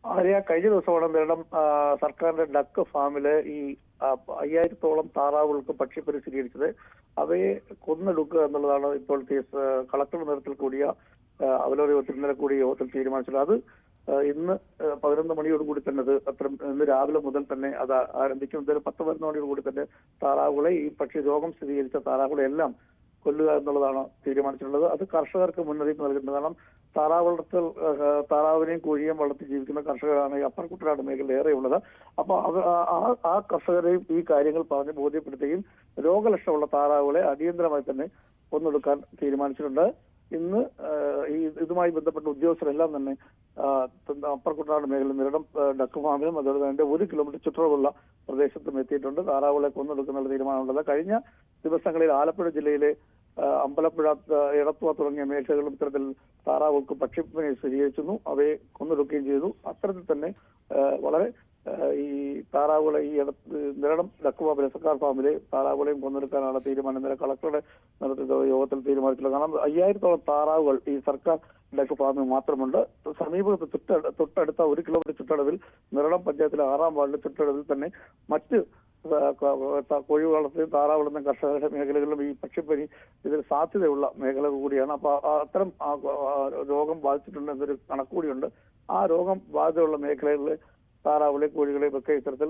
ആര്യ, കഴിഞ്ഞ ദിവസമാണ് നിരണം സർക്കാരിന്റെ ഡക്ക് ഫാമില് ഈ 5000-ഓളം താറാവുകൾക്ക് പക്ഷിപ്പനി സ്ഥിരീകരിച്ചത്. അവയെ കൊന്നെടുക്കുക എന്നുള്ളതാണ് ഇപ്പോഴത്തെ കളക്ടർ നേതൃത്വത്തിൽ കൂടിയ അവലോകന യോഗത്തിൽ ഇന്നലെ കൂടിയ യോഗത്തിൽ തീരുമാനിച്ചത്. അത് ഇന്ന് 11 മണിയോടുകൂടി തന്നെ ഇന്ന് രാവിലെ മുതൽ തന്നെ അത് ആരംഭിക്കും. എന്തായാലും 10-11 മണിയോടുകൂടി തന്നെ താറാവുകളെ, ഈ പക്ഷി രോഗം സ്ഥിരീകരിച്ച താറാവുകളെ എല്ലാം കൊല്ലുക എന്നുള്ളതാണ് തീരുമാനിച്ചിട്ടുള്ളത്. അത് കർഷകർക്ക് മുന്നറിയിപ്പ് നൽകുന്നത്. കാരണം താറാവ് വളർത്തൽ, താറാവിനെയും കോഴിയെയും വളർത്തി ജീവിക്കുന്ന കർഷകരാണ് ഈ അപ്പർ കുട്ടനാട് മേഖലയിൽ ഏറെയുള്ളത്. അപ്പൊ ആ കർഷകരെയും ഈ കാര്യങ്ങൾ പറഞ്ഞ് ബോധ്യപ്പെടുത്തുകയും രോഗലക്ഷണമുള്ള താറാവുകളെ അടിയന്തരമായി തന്നെ കൊന്നെടുക്കാൻ തീരുമാനിച്ചിട്ടുണ്ട്. ഇന്ന് ഇതുമായി ബന്ധപ്പെട്ട ഉദ്യോഗസ്ഥരെല്ലാം തന്നെ അപ്പർ കുട്ടനാട് മേഖലയിൽ നിരണം ഡക്ക് ഫാമിലും അതുപോലെ തന്നെ 1 കിലോമീറ്റർ ചുറ്റളവുള്ള പ്രദേശത്തും എത്തിയിട്ടുണ്ട്. താറാവുകളെ കൊന്നെടുക്കുന്ന തീരുമാനമുള്ളത്. കഴിഞ്ഞ ദിവസങ്ങളിൽ ആലപ്പുഴ ജില്ലയിലെ അമ്പലപ്പുഴ, എടത്തുവ തുടങ്ങിയ മേഖലകളിലും ഇത്തരത്തിൽ താറാവുകൾക്ക് പക്ഷിപ്പനി സ്ഥിരീകരിച്ചിരുന്നു. അവയെ കൊന്നെടുക്കുകയും ചെയ്തു. അത്തരത്തിൽ തന്നെ വളരെ ഈ താറാവുകളെ ഈ നിരണം ഡക്ക് ഫാമിലെ, സർക്കാർ ഫാമിലെ താറാവുകളെയും കൊന്നെടുക്കാനാണ് തീരുമാനം. ഇന്നലെ കളക്ടറുടെ യോഗത്തിൽ തീരുമാനിച്ചിട്ടുള്ളത്. കാരണം 5000-ഓളം താറാവുകൾ ഈ സർക്കാർ ഡക്ക് ഫാമിൽ മാത്രമുണ്ട്. സമീപത്ത് തൊട്ടടുത്ത 1 കിലോമീറ്റർ ചുറ്റളവിൽ നിരണം പഞ്ചായത്തിലെ 6-ാം വാർഡിലെ ചുറ്റളവിൽ തന്നെ മറ്റ് കോഴി വളർത്തുന്ന താറാവ് വളർത്തുന്ന കർഷകരുടെ മേഖലകളിലും ഈ പക്ഷിപ്പനി ഇതിന് സാധ്യതയുള്ള മേഖല കൂടിയാണ്. അപ്പൊ അത്തരം രോഗം ബാധിച്ചിട്ടുണ്ട് എന്നൊരു കണക്കുകൂടിയുണ്ട്. ആ രോഗം ബാധ്യതയുള്ള മേഖലകളിൽ താറാവുകളെയും കോഴികളെയും ഒക്കെ ഇത്തരത്തിൽ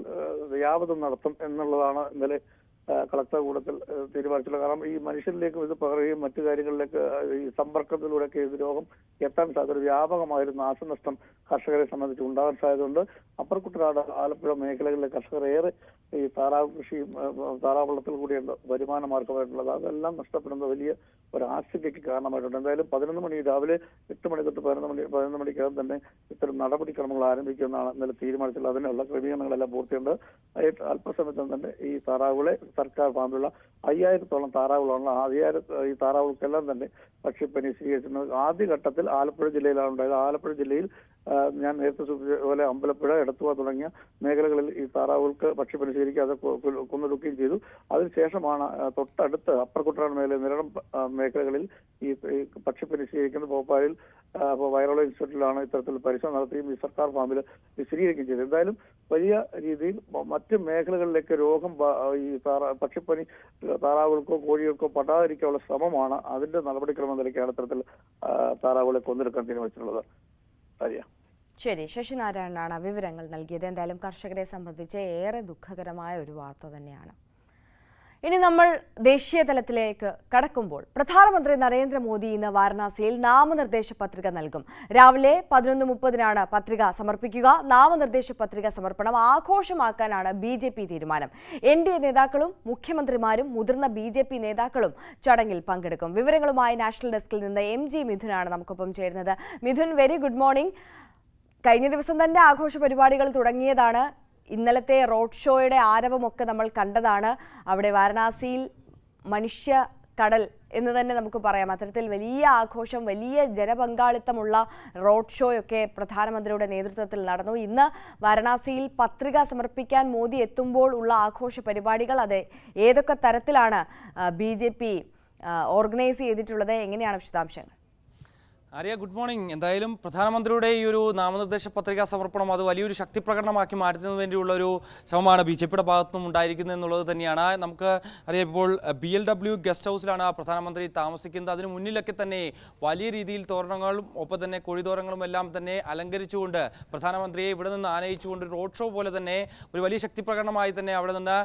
വ്യാപനം നടത്തും എന്നുള്ളതാണ് ഇന്നലെ കളക്ടർ കൂടത്തിൽ തീരുമാനിച്ചിട്ടുള്ളത്. കാരണം ഈ മനുഷ്യരിലേക്കും ഇത് പകരുകയും മറ്റു കാര്യങ്ങളിലേക്ക് ഈ സമ്പർക്കത്തിലൂടെയൊക്കെ ഇത് രോഗം എത്താൻ സാധ്യത, വ്യാപകമായൊരു നാശനഷ്ടം കർഷകരെ സംബന്ധിച്ച് ഉണ്ടാകാൻ സാധ്യതയുണ്ട്. അപ്പർ കുട്ടനാട്, ആലപ്പുഴ മേഖലകളിലെ കർഷകർ ഏറെ ഈ താറാവ് കൃഷിയും താറാവ് വളർത്തൽ കൂടിയുണ്ട് വരുമാന മാർഗമായിട്ടുള്ളത്. അതെല്ലാം നഷ്ടപ്പെടുന്ന വലിയ ഒരു ആശങ്കയ്ക്ക് കാരണമായിട്ടുണ്ട്. എന്തായാലും 11 മണി, രാവിലെ 8 മണി തൊട്ട് 11 മണിക്കകം തന്നെ ഇത്തരം നടപടിക്രമങ്ങൾ ആരംഭിക്കുമെന്നാണ് ഇന്നലെ തീരുമാനിച്ചിട്ടുള്ളത്. അതിനുള്ള ക്രമീകരണങ്ങളെല്ലാം പൂർത്തിയുണ്ട്. അല്പസമയത്തും തന്നെ ഈ താറാവുകളെ സർക്കാർ ഫാമിലുള്ള 5000-ഓളം താറാവുകളാണ്. 5000 ഈ താറാവുകൾക്കെല്ലാം തന്നെ പക്ഷിപ്പനി സ്ഥിരീകരിച്ചിട്ടുണ്ട്. ആദ്യഘട്ടത്തിൽ ആലപ്പുഴ ജില്ലയിലാണ് ഉണ്ടായത്. ആലപ്പുഴ ജില്ലയിൽ ഞാൻ നേരത്തെ സൂചിപ്പിച്ച പോലെ അമ്പലപ്പുഴ, എടത്തുവ തുടങ്ങിയ മേഖലകളിൽ ഈ താറാവുകൾക്ക് പക്ഷി പരിശീലിക്കുക, അത് കൊന്നൊടുക്കുകയും ചെയ്തു. അതിനുശേഷമാണ് തൊട്ടടുത്ത് അപ്പർ കുട്ടനാട് നിരണം മേഖലകളിൽ ഈ പക്ഷി പരിശീലിക്കുന്ന ഭോപ്പാലിൽ വൈറോളജി ഇൻസ്റ്റിറ്റ്യൂട്ടിലാണ് ഇത്തരത്തിൽ പരിശോധന നടത്തുകയും ഈ സർക്കാർ ഫാമിൽ സ്ഥിരീകരിക്കുകയും ചെയ്തു. എന്തായാലും വലിയ രീതിയിൽ മറ്റ് മേഖലകളിലേക്ക് രോഗം ഈ പക്ഷിപ്പനി താറാവുകൾക്കോ കോഴികൾക്കോ പടാതിരിക്കാനുള്ള ശ്രമമാണ്. അതിന്റെ നടപടിക്രമം നിലയ്ക്കാണ് ഇത്തരത്തിൽ താറാവുകളെ കൊന്നെടുക്കാൻ തീരുമാനിച്ചിട്ടുള്ളത്. ശരി, ശശിനാരായണനാണ് വിവരങ്ങൾ നൽകിയത്. എന്തായാലും കർഷകരെ സംബന്ധിച്ച് ഏറെ ദുഃഖകരമായ ഒരു വാർത്ത തന്നെയാണ്. ഇനി നമ്മൾ ദേശീയ തലത്തിലേക്ക് കടക്കുമ്പോൾ പ്രധാനമന്ത്രി നരേന്ദ്രമോദി ഇന്ന് വാരണാസിയിൽ നാമനിർദ്ദേശ പത്രിക നൽകും. രാവിലെ 11:30 പത്രിക സമർപ്പിക്കുക. നാമനിർദ്ദേശ പത്രിക സമർപ്പണം ആഘോഷമാക്കാനാണ് BJP തീരുമാനം. NDA നേതാക്കളും മുഖ്യമന്ത്രിമാരും മുതിർന്ന BJP നേതാക്കളും ചടങ്ങിൽ പങ്കെടുക്കും. വിവരങ്ങളുമായി നാഷണൽ ഡെസ്കിൽ നിന്ന് MG മിഥുനാണ് നമുക്കൊപ്പം ചേരുന്നത്. Mithun, very good morning. കഴിഞ്ഞ ദിവസം തന്നെ ആഘോഷ പരിപാടികൾ തുടങ്ങിയതാണ്. ഇന്നലത്തെ റോഡ് ഷോയുടെ ആരവമൊക്കെ നമ്മൾ കണ്ടതാണ്. അവിടെ വാരണാസിയിൽ മനുഷ്യ കടൽ എന്ന് തന്നെ നമുക്ക് പറയാം. അത്തരത്തിൽ വലിയ ആഘോഷം, വലിയ ജനപങ്കാളിത്തമുള്ള റോഡ് ഷോയൊക്കെ പ്രധാനമന്ത്രിയുടെ നേതൃത്വത്തിൽ നടന്നു. ഇന്ന് വാരണാസിയിൽ പത്രിക സമർപ്പിക്കാൻ മോദി എത്തുമ്പോൾ ഉള്ള ആഘോഷ പരിപാടികൾ അത് ഏതൊക്കെ തരത്തിലാണ് BJP ഓർഗനൈസ് ചെയ്തിട്ടുള്ളത്? എങ്ങനെയാണ് വിശദാംശങ്ങൾ? Arya, good morning. എന്തായാലും പ്രധാനമന്ത്രിയുടെ ഈ ഒരു നാമനിർദ്ദേശ പത്രികാ സമർപ്പണം അത് വലിയൊരു ശക്തി പ്രകടനമാക്കി മാറ്റുന്നതിന് വേണ്ടിയുള്ള ഒരു ശ്രമമാണ് BJPയുടെ ഭാഗത്തുനിന്നും ഉണ്ടായിരിക്കുന്നത് എന്നുള്ളത് തന്നെയാണ്. നമുക്ക് അറിയാം, ഇപ്പോൾ BLW ഗസ്റ്റ് ഹൗസിലാണ് പ്രധാനമന്ത്രി താമസിക്കുന്നത്. അതിന് മുന്നിലൊക്കെ തന്നെ വലിയ രീതിയിൽ തോരണങ്ങളും ഒപ്പം തന്നെ കൊടിതോരണങ്ങളും എല്ലാം തന്നെ അലങ്കരിച്ചുകൊണ്ട് പ്രധാനമന്ത്രിയെ ഇവിടെ നിന്ന് ആനയിച്ചുകൊണ്ട് റോഡ് ഷോ പോലെ തന്നെ ഒരു വലിയ ശക്തി പ്രകടനമായി തന്നെ അവിടെ നിന്ന്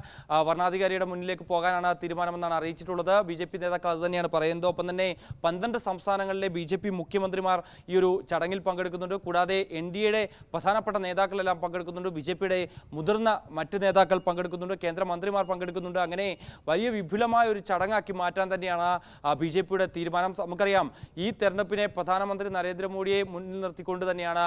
വരണാധികാരിയുടെ മുന്നിലേക്ക് പോകാനാണ് തീരുമാനമെന്നാണ് അറിയിച്ചിട്ടുള്ളത്. BJP നേതാക്കൾ അത് തന്നെയാണ് പറയുന്നത്. ഒപ്പം തന്നെ 12 സംസ്ഥാനങ്ങളിലെ BJP മുഖ്യമന്ത്രിമാർ ഈ ഒരു ചടങ്ങിൽ പങ്കെടുക്കുന്നുണ്ട്. കൂടാതെ NDAയുടെ പ്രധാനപ്പെട്ട നേതാക്കളെല്ലാം പങ്കെടുക്കുന്നുണ്ട്. BJPയുടെ മുതിർന്ന മറ്റ് നേതാക്കൾ പങ്കെടുക്കുന്നുണ്ട്. കേന്ദ്രമന്ത്രിമാർ പങ്കെടുക്കുന്നുണ്ട്. അങ്ങനെ വലിയ വിപുലമായ ഒരു ചടങ്ങാക്കി മാറ്റാൻ തന്നെയാണ് BJPയുടെ തീരുമാനം. നമുക്കറിയാം, ഈ തെരഞ്ഞെടുപ്പിനെ പ്രധാനമന്ത്രി നരേന്ദ്രമോദിയെ മുന്നിൽ നിർത്തിക്കൊണ്ട് തന്നെയാണ്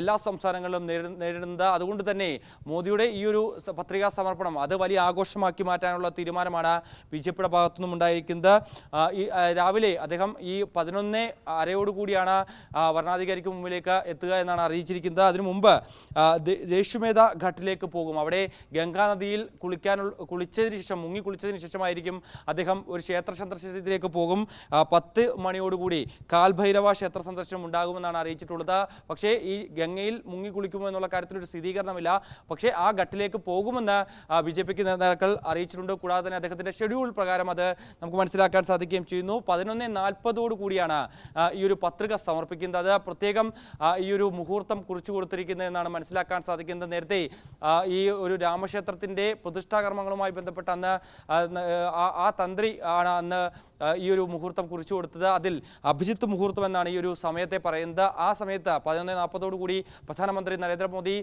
എല്ലാ സംസ്ഥാനങ്ങളിലും നേരിടുന്നത്. അതുകൊണ്ട് തന്നെ മോദിയുടെ ഈ ഒരു പത്രികാ സമർപ്പണം അത് വലിയ ആഘോഷമാക്കി മാറ്റാനുള്ള തീരുമാനമാണ് BJPയുടെ ഭാഗത്തുനിന്നും ഉണ്ടായിരിക്കുന്നത്. ഈ രാവിലെ അദ്ദേഹം ഈ 11:30 കൂടിയാണ് വരണാധികാരിക്ക് മുമ്പിലേക്ക് എത്തുക എന്നാണ് അറിയിച്ചിരിക്കുന്നത്. അതിനു മുമ്പ് ദേശുമേധ ഘട്ടിലേക്ക് പോകും. അവിടെ ഗംഗാനദിയിൽ കുളിച്ചതിന് ശേഷം മുങ്ങിക്കുളിച്ചതിന് ശേഷമായിരിക്കും അദ്ദേഹം ഒരു ക്ഷേത്ര സന്ദർശനത്തിലേക്ക് പോകും. 10 മണിയോടുകൂടി കാൽഭൈരവ ക്ഷേത്ര സന്ദർശനം ഉണ്ടാകുമെന്നാണ് അറിയിച്ചിട്ടുള്ളത്. പക്ഷേ ഈ ഗംഗയിൽ മുങ്ങിക്കുളിക്കുമോ എന്നുള്ള കാര്യത്തിലൊരു സ്ഥിരീകരണമില്ല. പക്ഷേ ആ ഘട്ടിലേക്ക് പോകുമെന്ന് BJP നേതാക്കൾ അറിയിച്ചിട്ടുണ്ട്. കൂടാതെ തന്നെ അദ്ദേഹത്തിൻ്റെ ഷെഡ്യൂൾ പ്രകാരം അത് നമുക്ക് മനസ്സിലാക്കാൻ സാധിക്കുകയും ചെയ്യുന്നു. 11:40 കൂടിയാണ് ഈ ഒരു പത്രിക സമർപ്പിക്കുന്നത്. പ്രത്യേകം ഈ ഒരു മുഹൂർത്തം കുറിച്ചു കൊടുത്തിരിക്കുന്നത് എന്നാണ് മനസ്സിലാക്കാൻ സാധിക്കുന്നത്. നേരത്തെ ഈ ഒരു രാമക്ഷേത്രത്തിൻ്റെ പ്രതിഷ്ഠാകർമ്മങ്ങളുമായി ബന്ധപ്പെട്ട അന്ന് ആ തന്ത്രി ആണ് അന്ന് ഈ ഒരു മുഹൂർത്തം കുറിച്ചു കൊടുത്തത്. അതിൽ അഭിജിത്ത് മുഹൂർത്തം എന്നാണ് ഈ ഒരു സമയത്തെ പറയുന്നത്. ആ സമയത്ത് 11:40 കൂടി പ്രധാനമന്ത്രി നരേന്ദ്രമോദി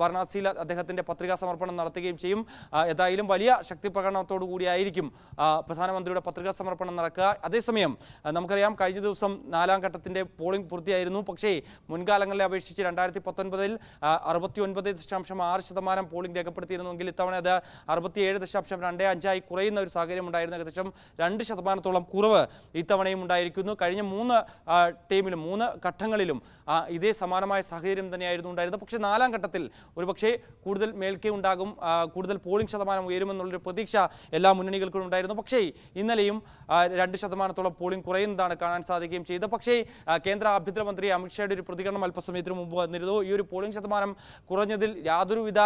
വാരണാസിയിൽ അദ്ദേഹത്തിൻ്റെ പത്രികാ സമർപ്പണം നടത്തുകയും ചെയ്യും. ഏതായാലും വലിയ ശക്തി പ്രകടനത്തോടു കൂടിയായിരിക്കും പ്രധാനമന്ത്രിയുടെ പത്രികാ സമർപ്പണം നടക്കുക. അതേസമയം നമുക്കറിയാം, കഴിഞ്ഞ ദിവസം 4ാം ഘട്ടത്തിൻ്റെ പോളിംഗ് പൂർത്തിയായിരുന്നു. പക്ഷേ മുൻകാലങ്ങളെ അപേക്ഷിച്ച് 2019 69.6% പോളിംഗ് രേഖപ്പെടുത്തിയിരുന്നുവെങ്കിൽ ഇത്തവണ അത് 67.25 കുറയുന്ന ഒരു സാഹചര്യം ഉണ്ടായിരുന്നു. ഏകദേശം 2% കുറവ് ഇത്തവണയും ഉണ്ടായിരിക്കുന്നു. കഴിഞ്ഞ 3 ഘട്ടങ്ങളിലും ഇതേ സമാനമായ സാഹചര്യം തന്നെയായിരുന്നു ഉണ്ടായിരുന്നത്. പക്ഷേ 4ാം ഘട്ടത്തിൽ ഒരുപക്ഷെ കൂടുതൽ മേൽക്കൈ ഉണ്ടാകും, കൂടുതൽ പോളിംഗ് ശതമാനം ഉയരുമെന്നുള്ളൊരു പ്രതീക്ഷ എല്ലാ മുന്നണികൾക്കും ഉണ്ടായിരുന്നു. പക്ഷേ ഇന്നലെയും 2% പോളിംഗ് കുറയുന്നതാണ് കാണാൻ സാധിക്കുകയും ചെയ്തത്. പക്ഷേ കേന്ദ്ര ആഭ്യന്തരമന്ത്രി അമിത്ഷായുടെ ഒരു പ്രതികരണം അല്പസമയത്തിന് മുമ്പ് വന്നിരുന്നു. ഈ ഒരു പോളിംഗ് ശതമാനം കുറഞ്ഞതിൽ യാതൊരുവിധ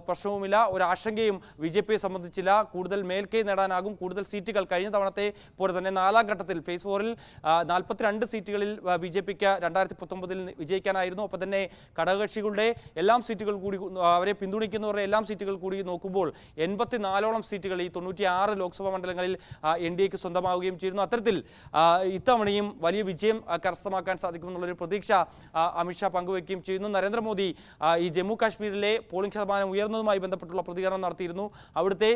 പ്രശ്നവുമില്ല, ഒരു ആശങ്കയും BJPയെ സംബന്ധിച്ചില്ല. കൂടുതൽ മേൽക്കൈ നേടാനാകും, കൂടുതൽ സീറ്റുകൾ കഴിഞ്ഞ തവണത്തെ പോലെ തന്നെ 4ാം ഘട്ടത്തിൽ ഫേസ് 4-ൽ 42 സീറ്റുകളിൽ BJPക്ക് 2019 വിജയിക്കാനായിരുന്നു. ഒപ്പം തന്നെ ഘടകകക്ഷികളുടെ എല്ലാം സീറ്റുകൾ കൂടി, അവരെ പിന്തുണയ്ക്കുന്നവരുടെ എല്ലാം സീറ്റുകൾ കൂടി നോക്കുമ്പോൾ 84ഓളം സീറ്റുകൾ ഈ 96 ലോക്സഭാ മണ്ഡലങ്ങളിൽ NDAക്ക് സ്വന്തമാവുകയും ചെയ്യുന്നു. അത്തരത്തിൽ ഇത്തവണയും വലിയ വിജയം കരസ്ഥമാക്കാൻ സാധിക്കുമെന്നുള്ളൊരു പ്രതീക്ഷ അമിത്ഷാ പങ്കുവയ്ക്കുകയും ചെയ്യുന്നു. നരേന്ദ്രമോദി ഈ ജമ്മു കാശ്മീരിലെ പോളിംഗ് ശതമാനം ഉയർന്നതുമായി ബന്ധപ്പെട്ടുള്ള പ്രതികരണം നടത്തിയിരുന്നു. അവിടുത്തെ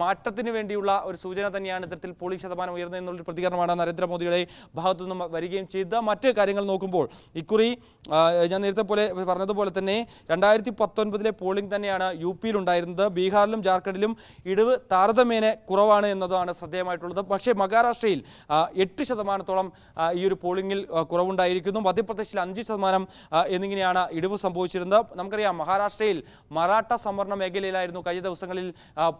മാറ്റത്തിന് വേണ്ടിയുള്ള ഒരു സൂചന തന്നെയാണ് ഇത്തരത്തിൽ പോളിംഗ് ശതമാനം ഉയർന്നതെന്നുള്ളൊരു പ്രതികരണമാണ് നരേന്ദ്രമോദിയുടെ ഭാഗത്തുനിന്നും വരികയും ചെയ്ത. മറ്റ് കാര്യങ്ങൾ നോക്കുമ്പോൾ ഇക്കുറി ഞാൻ നേരത്തെ പറഞ്ഞതുപോലെ തന്നെ 2019 പോളിംഗ് തന്നെയാണ് UPയിൽ ഉണ്ടായിരുന്നത്. ബീഹാറിലും ജാർഖണ്ഡിലും ഇടിവ് താരതമ്യേന കുറവാണ് എന്നതാണ് ശ്രദ്ധേയമായിട്ടുള്ളത്. പക്ഷേ മഹാരാഷ്ട്രയിൽ 8% ഈ ഈ ഒരു പോളിംഗിൽ കുറവുണ്ടായിരിക്കുന്നു. മധ്യപ്രദേശിൽ 5% എന്നിങ്ങനെയാണ് ഇടിവ് സംഭവിച്ചിരുന്നത്. നമുക്കറിയാം മഹാരാഷ്ട്രയിൽ മറാഠ സംവരണ മേഖലയിലായിരുന്നു കഴിഞ്ഞ ദിവസങ്ങളിൽ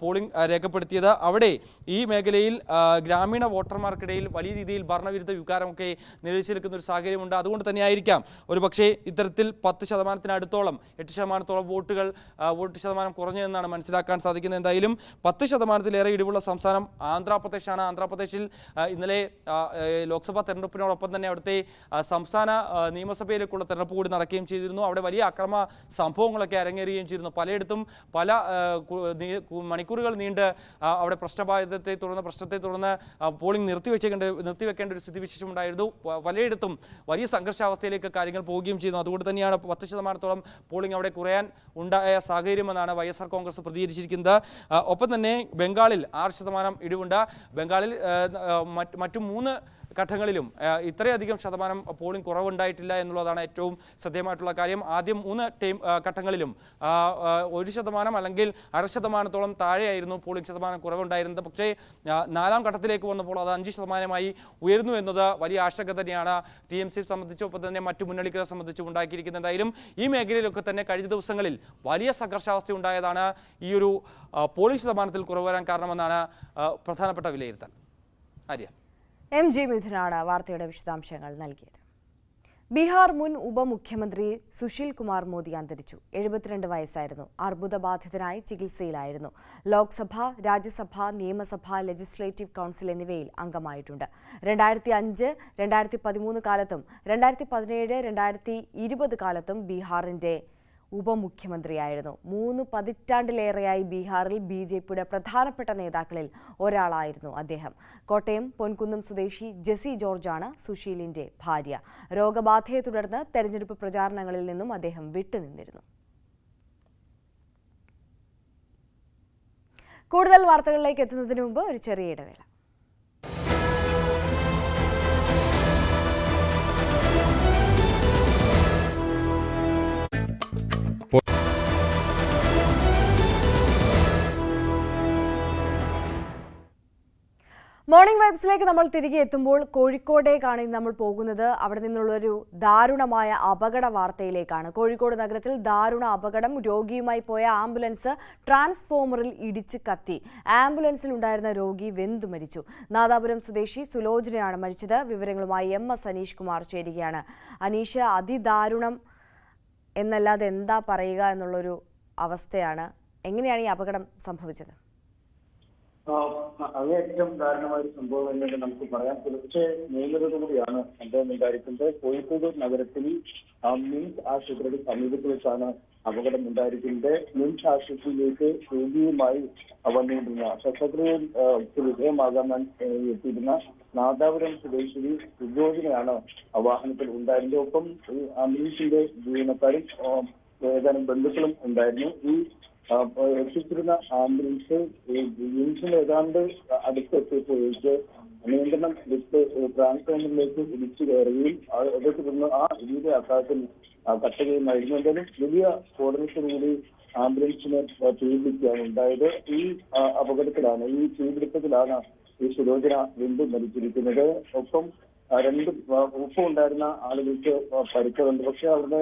പോളിംഗ് രേഖപ്പെടുത്തിയത്. അവിടെ ഈ മേഖലയിൽ ഗ്രാമീണ വോട്ടർമാർക്കിടയിൽ വലിയ രീതിയിൽ ഭരണവിരുദ്ധ വികാരമൊക്കെ നിലനിൽക്കുന്ന ഒരു സാഹചര്യമുണ്ട്. അതുകൊണ്ട് തന്നെയായിരിക്കാം ഒരുപക്ഷേ ഇത്തരത്തിൽ 10%-അടുത്തോളം 8%-ഓളം വോട്ട് ശതമാനം കുറഞ്ഞതെന്നാണ് മനസ്സിലാക്കാൻ സാധിക്കുന്നത്. എന്തായാലും 10%-ലേറെ ഇടിവുള്ള സംസ്ഥാനം ആന്ധ്രാപ്രദേശാണ്. ആന്ധ്രാപ്രദേശിൽ ഇന്നലെ ലോക്സഭാ തെരഞ്ഞെടുപ്പിനോടൊപ്പം തന്നെ അവിടുത്തെ സംസ്ഥാന നിയമസഭയിലേക്കുള്ള തെരഞ്ഞെടുപ്പ് കൂടി നടക്കുകയും ചെയ്തിരുന്നു. അവിടെ വലിയ അക്രമ സംഭവങ്ങളൊക്കെ അരങ്ങേറുകയും ചെയ്തിരുന്നു. പലയിടത്തും പല മണിക്കൂറുകൾ നീണ്ട് അവിടെ പ്രശ്നത്തെ തുടർന്ന് പോളിംഗ് നിർത്തിവെക്കേണ്ട ഒരു സ്ഥിതിവിശേഷം ഉണ്ടായിരുന്നു. പലയിടത്തും വലിയ സംഘർഷാവസ്ഥയിലേക്ക് കാര്യങ്ങൾ പോവുകയും ചെയ്യുന്നു. അതുകൊണ്ട് തന്നെയാണ് 10%-ഓളം പോളിംഗ് അവിടെ കുറയാൻ ഉണ്ടായ സാഹചര്യമെന്നാണ് വൈഎസ്ആർ കോൺഗ്രസ് പ്രതികരിച്ചിരിക്കുന്നത്. ഒപ്പം തന്നെ ബംഗാളിൽ 6% ഇടിവുണ്ട്. ബംഗാളിൽ മറ്റു 3 ഘട്ടങ്ങളിലും ഇത്രയധികം ശതമാനം പോളിംഗ് കുറവുണ്ടായിട്ടില്ല എന്നുള്ളതാണ് ഏറ്റവും ശ്രദ്ധേയമായിട്ടുള്ള കാര്യം. ആദ്യം 3 ഘട്ടങ്ങളിലും 1% അല്ലെങ്കിൽ 0.5%-ഓളം താഴെയായിരുന്നു പോളിംഗ് ശതമാനം കുറവുണ്ടായിരുന്നത്. പക്ഷേ 4ാം ഘട്ടത്തിലേക്ക് വന്നപ്പോൾ അത് 5%-ആയി ഉയർന്നു എന്നത് വലിയ ആശങ്ക തന്നെയാണ് TMC സംബന്ധിച്ചും ഒപ്പം തന്നെ മറ്റു മുന്നണികളെ സംബന്ധിച്ചും ഉണ്ടാക്കിയിരിക്കുന്നത്. എന്തായാലും ഈ മേഖലയിലൊക്കെ തന്നെ കഴിഞ്ഞ ദിവസങ്ങളിൽ വലിയ സംഘർഷാവസ്ഥ ഉണ്ടായതാണ് ഈ ഒരു പോളിംഗ് ശതമാനത്തിൽ കുറവ് വരാൻ കാരണമെന്നാണ് പ്രധാനപ്പെട്ട വിലയിരുത്തൽ. ആര്യ. MG മിഥുനാണ് വാർത്തയുടെ വിശദാംശങ്ങൾ നൽകിയത്. ബീഹാർ മുൻ ഉപമുഖ്യമന്ത്രി സുശീൽ കുമാർ മോദി അന്തരിച്ചു. 72 വയസ്സായിരുന്നു. അർബുദബാധിതനായി ചികിത്സയിലായിരുന്നു. ലോക്സഭ, രാജ്യസഭ, നിയമസഭ, ലെജിസ്ലേറ്റീവ് കൗൺസിൽ എന്നിവയിൽ അംഗമായിട്ടുണ്ട്. 2005, 2013 കാലത്തും 2017, 2020 കാലത്തും ബീഹാറിന്റെ ഉപമുഖ്യമന്ത്രിയായിരുന്നു. 3 പതിറ്റാണ്ടിലേറെയായി ബീഹാറിൽ BJPയുടെ പ്രധാനപ്പെട്ട നേതാക്കളിൽ ഒരാളായിരുന്നു അദ്ദേഹം. കോട്ടയം പൊൻകുന്നം സ്വദേശി ജെസി ജോർജാണ് സുശീലിന്റെ ഭാര്യ. രോഗബാധയെ തുടർന്ന് തെരഞ്ഞെടുപ്പ് പ്രചാരണങ്ങളിൽ നിന്നും അദ്ദേഹം വിട്ടുനിന്നിരുന്നു. കൂടുതൽ വാർത്തകളിലേക്ക് എത്തുന്നതിന് മുമ്പ് ഒരു ചെറിയ ഇടവേള. മോർണിംഗ് വൈബ്സിലേക്ക് നമ്മൾ തിരികെ എത്തുമ്പോൾ കോഴിക്കോടേക്കാണ് നമ്മൾ പോകുന്നത്. അവിടെ നിന്നുള്ളൊരു ദാരുണമായ അപകട വാർത്തയിലേക്കാണ്. കോഴിക്കോട് നഗരത്തിൽ ദാരുണ അപകടം. രോഗിയുമായി പോയ ആംബുലൻസ് ട്രാൻസ്ഫോമറിൽ ഇടിച്ച് കത്തി. ആംബുലൻസിൽ ഉണ്ടായിരുന്ന രോഗി വെന്തു മരിച്ചു. നാദാപുരം സ്വദേശി സുലോചനയാണ് മരിച്ചത്. വിവരങ്ങളുമായി MS അനീഷ് കുമാർ ചേരുകയാണ്. അനീഷ്, അതിദാരുണം എന്നല്ലാതെ എന്താ പറയുക എന്നുള്ളൊരു അവസ്ഥയാണ്. എങ്ങനെയാണ് ഈ അപകടം സംഭവിച്ചത്? അങ്ങേയറ്റം ദാരുണമായ ഒരു സംഭവം എന്നത് നമുക്ക് പറയാം. പുലർച്ചെ 3:30 സംഭവം ഉണ്ടായിരിക്കുന്നത്. കോഴിക്കോട് നഗരത്തിൽ മിംസ് ആശുപത്രിയുടെ സമീപത്ത് വെച്ചാണ് അപകടം ഉണ്ടായിരിക്കുന്നത്. മിംസ് ആശുപത്രിയിലേക്ക് രോഗിയുമായി വന്നിരുന്ന ശസ്ത്രക്രിയയിൽ വിധേയമാകാൻ എത്തിയിരുന്ന നാദാപുരം സ്വദേശി സുജോജിനെയാണ് വാഹനത്തിൽ ഉണ്ടായിരുന്നത്. ഒപ്പം ഈ ആംബുലൻസിന്റെ ജീവനക്കാരും ഏതാനും ബന്ധുക്കളും ഉണ്ടായിരുന്നു. ഈ എത്തിച്ചിരുന്ന ആംബുലൻസ് മിംസിന് ഏതാണ്ട് അടുത്തെത്തിയപ്പോഴേക്ക് നിയന്ത്രണം വിട്ട് ട്രാൻസ്ഫോമറിലേക്ക് ഇടിച്ചു കയറുകയും അതേ തുടർന്ന് ആ ഇടിയുടെ ആഘാതത്തിൽ കത്തുകയുമായിരുന്നു. എന്തായാലും വലിയ സ്ഫോടനത്തിലൂടെ ആംബുലൻസിനെ തീപിടിക്കുകയാണ് ഉണ്ടായത്. ഈ അപകടത്തിലാണ്, ഈ തീപിടുത്തത്തിലാണ് ഈ സുലോചന വീണ്ടും മരിച്ചിരിക്കുന്നത്. ഒപ്പം 2 ഉണ്ടായിരുന്ന ആളുകൾക്ക് പരിക്കുണ്ട്. പക്ഷെ അവരുടെ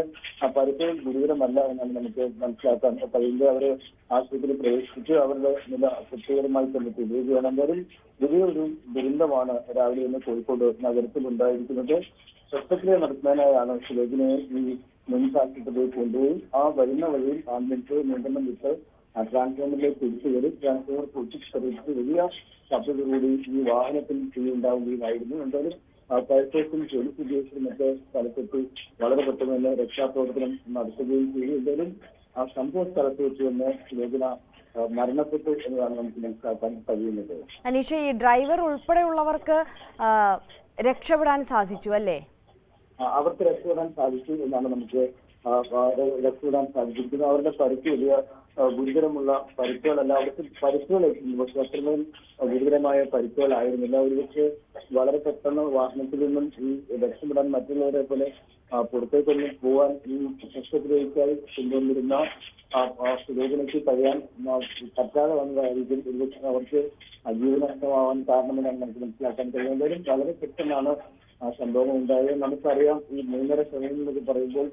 പരിക്കുകൾ ഗുരുതരമല്ല എന്നാണ് നമുക്ക് മനസ്സിലാക്കാൻ കഴിയുന്നത്. അവരെ ആശുപത്രിയിൽ പ്രവേശിപ്പിച്ച് അവരുടെ നില തൃപ്തികരമായി തന്നെ തുടരുകയാണ്. എന്തായാലും വലിയൊരു ദുരന്തമാണ് രാവിലെ ഇന്ന് കോഴിക്കോട് നഗരത്തിൽ ഉണ്ടായിരിക്കുന്നത്. ശസ്ത്രക്രിയ നടത്തുന്നതിനായാണ് സുലോചനയെ ഈ മിംസ് ആശുപത്രിയിൽ കൊണ്ടുപോയി ആ വരുന്ന വഴിയിൽ ആംബുലൻസ് നിയന്ത്രണം വിട്ട് ട്രാൻസ്ഫോമറിലേക്ക് തിരിച്ചു കയറി ട്രാൻസ്ഫോമർ പൊട്ടിച്ചെറിയിച്ച് വലിയ ശബ്ദത്തോടുകൂടി ഈ വാഹനത്തിൽ തീയുണ്ടാവുകയുമായിരുന്നു. എന്തായാലും ഫയർഫോഴ്സും പോലീസ് ഉദ്യോഗസ്ഥരും മറ്റ് സ്ഥലത്തെത്തി വളരെ പെട്ടെന്ന് തന്നെ രക്ഷാപ്രവർത്തനം നടത്തുകയും ചെയ്തു. എന്തായാലും ആ സംഭവ സ്ഥലത്ത് വെച്ച് തന്നെ സുലോചന മരണപ്പെട്ടു എന്നതാണ് നമുക്ക് മനസ്സിലാക്കാൻ കഴിയുന്നത്. അനീഷ, ഈ ഡ്രൈവർ ഉൾപ്പെടെയുള്ളവർക്ക് രക്ഷപ്പെടാൻ സാധിച്ചു അല്ലേ? അവർക്ക് രക്ഷപ്പെടാൻ സാധിച്ചു എന്നാണ് നമുക്ക് രക്ഷപ്പെടാൻ സാധിച്ചിരിക്കുന്നത്. അവരുടെ പരിക്ക് വലിയ ഗുരുതരമുള്ള പരിക്കുകളല്ല, അവർക്ക് പരിക്കുകളായിരുന്നു. പക്ഷെ അത്രമേൽ ഗുരുതരമായ പരിക്കുകളായിരുന്നില്ല. ഒരുപക്ഷെ വളരെ പെട്ടെന്ന് വാഹനത്തിൽ നിന്നും ഈ രക്ഷപ്പെടാൻ മറ്റുള്ളവരെ പോലെ പുറത്തേക്കൊന്നും പോകാൻ ഈ ശസ്ത്രക്രിയക്കായി കൊണ്ടുവന്നിരുന്ന സുലോചനയ്ക്ക് കഴിയാൻ പറ്റാതെ വന്നതായിരിക്കും ഒരുപക്ഷെ അവർക്ക് ജീവനഷ്ടമാവാൻ കാരണമെന്നാണ് നമുക്ക് മനസ്സിലാക്കാൻ കഴിയുന്നത്. വളരെ പെട്ടെന്നാണ് സംഭവം ഉണ്ടായത്. നമുക്കറിയാം, ഈ 3:30 സമയം എന്നൊക്കെ പറയുമ്പോൾ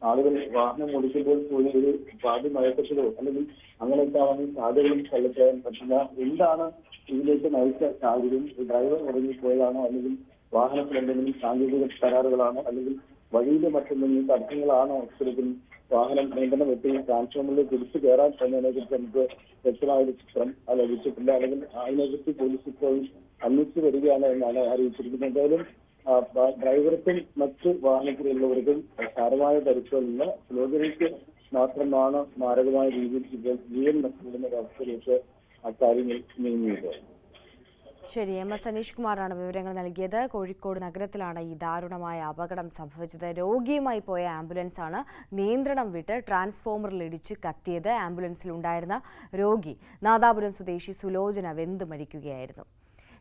ആളുകൾ വാഹനം ഓടിക്കുമ്പോൾ പോലും ഒരു പാതി മയക്കത്തിലോ അല്ലെങ്കിൽ അങ്ങനെയൊക്കെ ആവാൻ സാധ്യതകളും തള്ളിക്കളയാൻ പറ്റില്ല. എന്താണ് ഇതിലേക്ക് നയിച്ച സാഹചര്യം? ഡ്രൈവർ ഉറങ്ങിപ്പോയതാണോ, അല്ലെങ്കിൽ വാഹനത്തിൽ എന്തെങ്കിലും സാങ്കേതിക തകരാറുകളാണോ, അല്ലെങ്കിൽ വഴിയിലെ മറ്റെന്തെങ്കിലും തടസ്സങ്ങളാണോ ഇത്തരത്തിൽ വാഹനം നിയന്ത്രണം വെട്ടി ട്രാൻസ്ഫോമറിൽ തിരിച്ചു കയറാൻ എന്നതിനെ കുറിച്ച് നമുക്ക് വ്യക്തമായൊരു ചിത്രം ലഭിച്ചിട്ടില്ല. അല്ലെങ്കിൽ അതിനെക്കുറിച്ച് പോലീസ് ഇപ്പോൾ അന്വേഷിച്ചു വരികയാണ് എന്നാണ് അറിയിച്ചിരിക്കുന്നത്. എന്തായാലും ഡ്രൈവർക്കും മറ്റ് വാഹനത്തിലുള്ളവർക്കും സാരമായ പരിക്കുകളില്ല. സ്ലോഗനിക്ക് മാത്രമാണ് മാരകമായ രീതിയിൽ ജീവൻ നഷ്ടപ്പെടുന്ന ഒരവസ്ഥയിലേക്ക് അക്കാര്യങ്ങൾ നീങ്ങിയത്. ശരി, MS അനീഷ് കുമാറാണ് വിവരങ്ങൾ നൽകിയത്. കോഴിക്കോട് നഗരത്തിലാണ് ഈ ദാരുണമായ അപകടം സംഭവിച്ചത്. രോഗിയുമായി പോയ ആംബുലൻസ് ആണ് നിയന്ത്രണം വിട്ട് ട്രാൻസ്ഫോമറിൽ ഇടിച്ച് കത്തിയത്. ആംബുലൻസിൽ ഉണ്ടായിരുന്ന രോഗി നാദാപുരം സ്വദേശി സുലോചന വെന്തു മരിക്കുകയായിരുന്നു.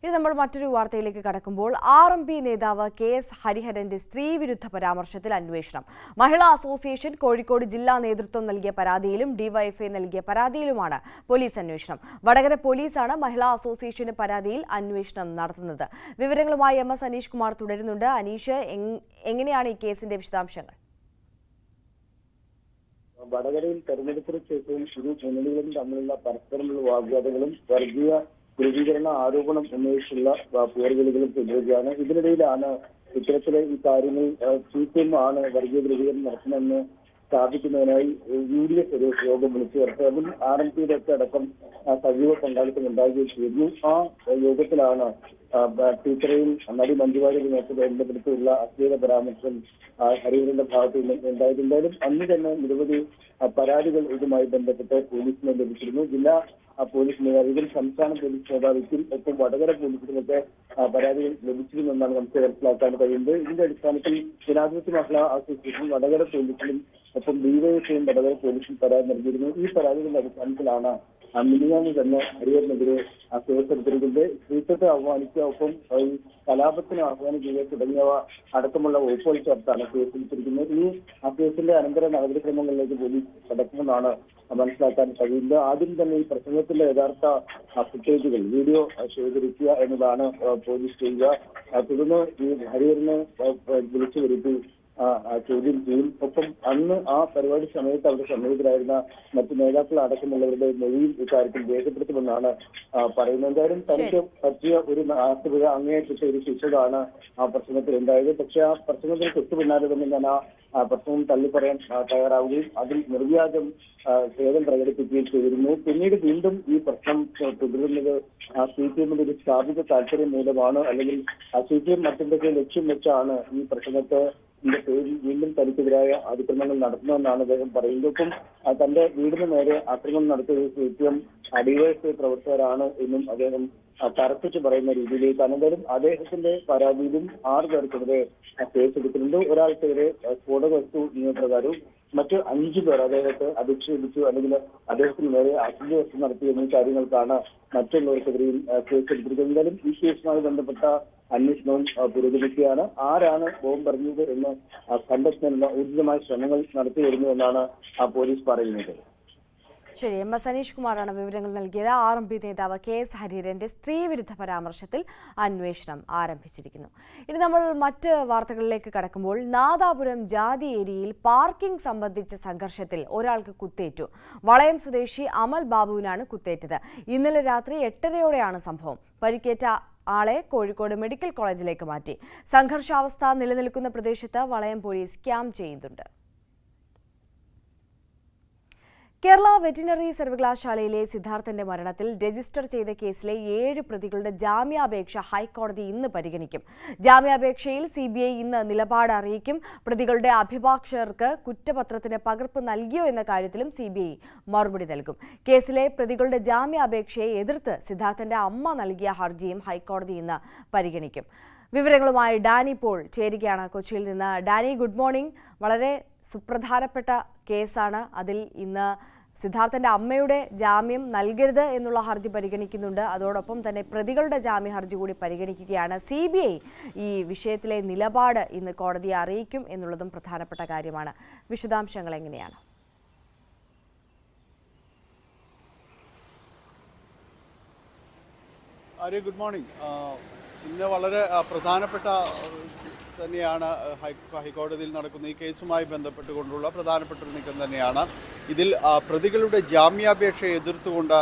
ഇനി നമ്മൾ മറ്റൊരു വാർത്തയിലേക്ക് കടക്കുമ്പോൾ RMP നേതാവ് KS ഹരിഹരന്റെ സ്ത്രീവിരുദ്ധ പരാമർശത്തിൽ അന്വേഷണം. മഹിളാ അസോസിയേഷൻ കോഴിക്കോട് ജില്ലാ നേതൃത്വം നൽകിയ പരാതിയിലും DYFI നൽകിയ പരാതിയിലുമാണ് പോലീസ് അന്വേഷണം. വടകര പോലീസാണ് മഹിളാ അസോസിയേഷന്റെ പരാതിയിൽ അന്വേഷണം നടത്തുന്നത്. വിവരങ്ങളുമായി MS അനീഷ് കുമാർ തുടരുന്നുണ്ട്. അനീഷ്, എങ്ങനെയാണ് ഈ കേസിന്റെ വിശദാംശങ്ങൾ? വടകരയിൽ തെരഞ്ഞെടുപ്പിന് ശേഷവും ഇരു മുന്നണികളും തമ്മിലുള്ള പരസ്പരമുള്ള വാഗ്വാദങ്ങളും വർഗീയ ധ്രുവീകരണ ആരോപണം ഉന്നയിച്ചുള്ള പോർവിളികളും തുടരുകയാണ്. ഇതിനിടയിലാണ് ഇത്തരത്തിലെ ഈ കാര്യങ്ങൾ CPM ആണ് വർഗീയ ധ്രുവീകരണം നടത്തുന്നതെന്ന് സ്ഥാപിക്കുന്നതിനായി UDF ഒരു യോഗം വിളിച്ചു ചേർത്തത്. അതിൽ RMPയുടെ ഒക്കെ അടക്കം സജീവ പങ്കാളിത്തം ഉണ്ടാകുകയും ചെയ്തു. ആ യോഗത്തിലാണ് ടീച്ചറെയും നടി മഞ്ജുവാരിയുമൊക്കെ ബന്ധപ്പെടുത്തിയുള്ള അശ്ലീല പരാമർശം ഹരിഹരന്റെ ഭാഗത്ത് ഉണ്ടായത്. എന്തായാലും അന്ന് തന്നെ നിരവധി പരാതികൾ ഇതുമായി ബന്ധപ്പെട്ട് പോലീസിന് ലഭിച്ചിരുന്നു. ജില്ലാ പോലീസ് മേധാവിക്കും സംസ്ഥാന പോലീസ് മേധാവിക്കും ഒപ്പം വടകര പോലീസിനുമൊക്കെ പരാതികൾ ലഭിച്ചിരുന്നെന്നാണ് നമുക്ക് മനസ്സിലാക്കാൻ കഴിയുന്നത്. ഇതിന്റെ അടിസ്ഥാനത്തിൽ ജനാധിപത്യ മഹിളാ അസോസിയേഷൻ വടകര പോലീസിലും ഒപ്പം DYFIയും വടകര പോലീസിൽ പരാതി നൽകിയിരുന്നു. ഈ പരാതികളുടെ അടിസ്ഥാനത്തിലാണ് മിനിയാന്ന് തന്നെ ഹരിഹരനെതിരെ കേസെടുത്തിരിക്കുന്നത്. സ്ത്രീത്വത്തെ അവമാനിക്കുക, ഒപ്പം കലാപത്തിന് ആഹ്വാനിക്കുക തുടങ്ങിയവ അടക്കമുള്ള വകുപ്പുകൾ ചേർത്താണ് കേസെടുത്തിരിക്കുന്നത്. ഈ കേസിന്റെ അനന്തര നടപടിക്രമങ്ങളിലേക്ക് പോലീസ് കടക്കുമെന്നാണ് മനസ്സിലാക്കാൻ കഴിയുന്നത്. ആദ്യം തന്നെ ഈ പ്രസംഗത്തിന്റെ യഥാർത്ഥ ഫുട്ടേജുകൾ വീഡിയോ ശേഖരിക്കുക എന്നതാണ് പോലീസ് ചെയ്യുക. തുടർന്ന് ഈ ഹരിഹരനെ വിളിച്ചു വരുത്തി ചോദ്യം ചെയ്യും. ഒപ്പം അന്ന് ആ പരിപാടി സമയത്ത് അവിടെ സന്നിഹിതരായിരുന്ന മറ്റു നേതാക്കൾ അടക്കമുള്ളവരുടെ മൊഴിയും ഇക്കാര്യത്തിൽ രേഖപ്പെടുത്തുമെന്നാണ് പറയുന്നത്. എന്തായാലും തനിക്ക് പറ്റിയ ഒരു നാട്ടുപിഴ അങ്ങേയറ്റത്തെ ഒരു ശിക്ഷയാണ് ആ പ്രസംഗത്തിൽ ഉണ്ടായത്. പക്ഷെ ആ പ്രസംഗത്തിന് തൊട്ടു പിന്നാലെ തന്നെ ഞാൻ ആ പ്രസംഗം തള്ളിപ്പറയാൻ തയ്യാറാവുകയും അതിൽ നിർവ്യാജം ഖേദം പ്രകടിപ്പിക്കുകയും ചെയ്തിരുന്നു. പിന്നീട് വീണ്ടും ഈ പ്രശ്നം തുടരുന്നത് CPMന്റെ ഒരു സ്ഥാപിത താല്പര്യം മൂലമാണ്, അല്ലെങ്കിൽ CPM മറ്റെന്തൊക്കെ ലക്ഷ്യം വെച്ചാണ് ഈ പ്രശ്നത്തെ പേരിൽ വീണ്ടും തനിക്കെതിരായ അതിക്രമങ്ങൾ നടത്തുന്നതെന്നാണ് അദ്ദേഹം പറയുന്നത്. ഒപ്പം തന്റെ വീടിന് നേരെ ആക്രമണം നടത്തിയ CPM DYFI പ്രവർത്തകരാണ് എന്നും അദ്ദേഹം തറപ്പിച്ച് പറയുന്ന രീതിയിലേക്കാണ്. എന്തായാലും അദ്ദേഹത്തിന്റെ പരാതിയിലും 6 പേർക്കെതിരെ കേസെടുത്തിട്ടുണ്ട്. ഒരാൾക്കെതിരെ സ്ഫോടക വസ്തു നിയമപ്രകാരവും മറ്റ് 5 പേർ അദ്ദേഹത്തെ അധിക്ഷേപിച്ചു അല്ലെങ്കിൽ അദ്ദേഹത്തിന് നേരെ അശ്ലീലവസ്തു നടത്തി എന്നീ കാര്യങ്ങൾക്കാണ് മറ്റുള്ളവർക്കെതിരെയും കേസെടുത്തിരിക്കുന്നത്. എന്തായാലും ഈ കേസുമായി ബന്ധപ്പെട്ട അന്വേഷണവും പുരോഗമിക്കുകയാണ്. ആരാണ് ബോംബ് എറിഞ്ഞത് എന്ന് കണ്ടെത്തുന്നതിനുള്ള ഊർജിതമായ ശ്രമങ്ങൾ നടത്തി വരുന്നു എന്നാണ് പോലീസ് പറയുന്നത്. ശരി, MS അനീഷ് കുമാറാണ് വിവരങ്ങൾ നൽകിയത്. RMP നേതാവ് KS ഹരിഹരന്റെ സ്ത്രീവിരുദ്ധ പരാമർശത്തിൽ അന്വേഷണം ആരംഭിച്ചിരിക്കുന്നു. ഇനി നമ്മൾ മറ്റ് വാർത്തകളിലേക്ക് കടക്കുമ്പോൾ നാദാപുരം ജാതി ഏരിയയിൽ പാർക്കിംഗ് സംബന്ധിച്ച സംഘർഷത്തിൽ ഒരാൾക്ക് കുത്തേറ്റു. വളയം സ്വദേശി അമൽ ബാബുവിനാണ് കുത്തേറ്റത്. ഇന്നലെ രാത്രി 8:30യോടെയാണ് സംഭവം. പരിക്കേറ്റ ആളെ കോഴിക്കോട് മെഡിക്കൽ കോളേജിലേക്ക് മാറ്റി. സംഘർഷാവസ്ഥ നിലനിൽക്കുന്ന പ്രദേശത്ത് വളയം പോലീസ് ക്യാമ്പ് ചെയ്യുന്നുണ്ട്. കേരള വെറ്റിനറി സർവകലാശാലയിലെ സിദ്ധാർത്ഥന്റെ മരണത്തിൽ രജിസ്റ്റർ ചെയ്ത കേസിലെ 7 പ്രതികളുടെ ജാമ്യാപേക്ഷ ഹൈക്കോടതി ഇന്ന് പരിഗണിക്കും. ജാമ്യാപേക്ഷയിൽ CBI ഇന്ന് നിലപാട് അറിയിക്കും. പ്രതികളുടെ അഭിഭാഷകർക്ക് കുറ്റപത്രത്തിന് പകർപ്പ് നൽകിയോ എന്ന കാര്യത്തിലും CBI മറുപടി നൽകും. കേസിലെ പ്രതികളുടെ ജാമ്യാപേക്ഷയെ എതിർത്ത് സിദ്ധാർത്ഥന്റെ അമ്മ നൽകിയ ഹർജിയും ഹൈക്കോടതി ഇന്ന് പരിഗണിക്കും. വിവരങ്ങളുമായി ഡാനി പോൾ ചേരുകയാണ് കൊച്ചിയിൽ നിന്ന്. Danny, good morning. വളരെ സുപ്രധാനപ്പെട്ട കേസാണ്. അതിൽ ഇന്ന് സിദ്ധാർത്ഥന്റെ അമ്മയുടെ ജാമ്യം നൽകരുത് എന്നുള്ള ഹർജി പരിഗണിക്കുന്നുണ്ട്. അതോടൊപ്പം തന്നെ പ്രതികളുടെ ജാമ്യ ഹർജി കൂടി പരിഗണിക്കുകയാണ്. CBI ഈ വിഷയത്തിലെ നിലപാട് ഇന്ന് കോടതിയെ അറിയിക്കും എന്നുള്ളതും പ്രധാനപ്പെട്ട കാര്യമാണ്. വിശദാംശങ്ങൾ എങ്ങനെയാണ്? Good morning. ഇന്ന് വളരെ പ്രധാനപ്പെട്ട തന്നെയാണ് ഹൈക്കോടതിയിൽ നടക്കുന്ന ഈ കേസുമായി ബന്ധപ്പെട്ടുകൊണ്ടുള്ള പ്രധാനപ്പെട്ട ഒരു നീക്കം തന്നെയാണ്. ഇതിൽ പ്രതികളുടെ ജാമ്യാപേക്ഷയെ എതിർത്തുകൊണ്ട്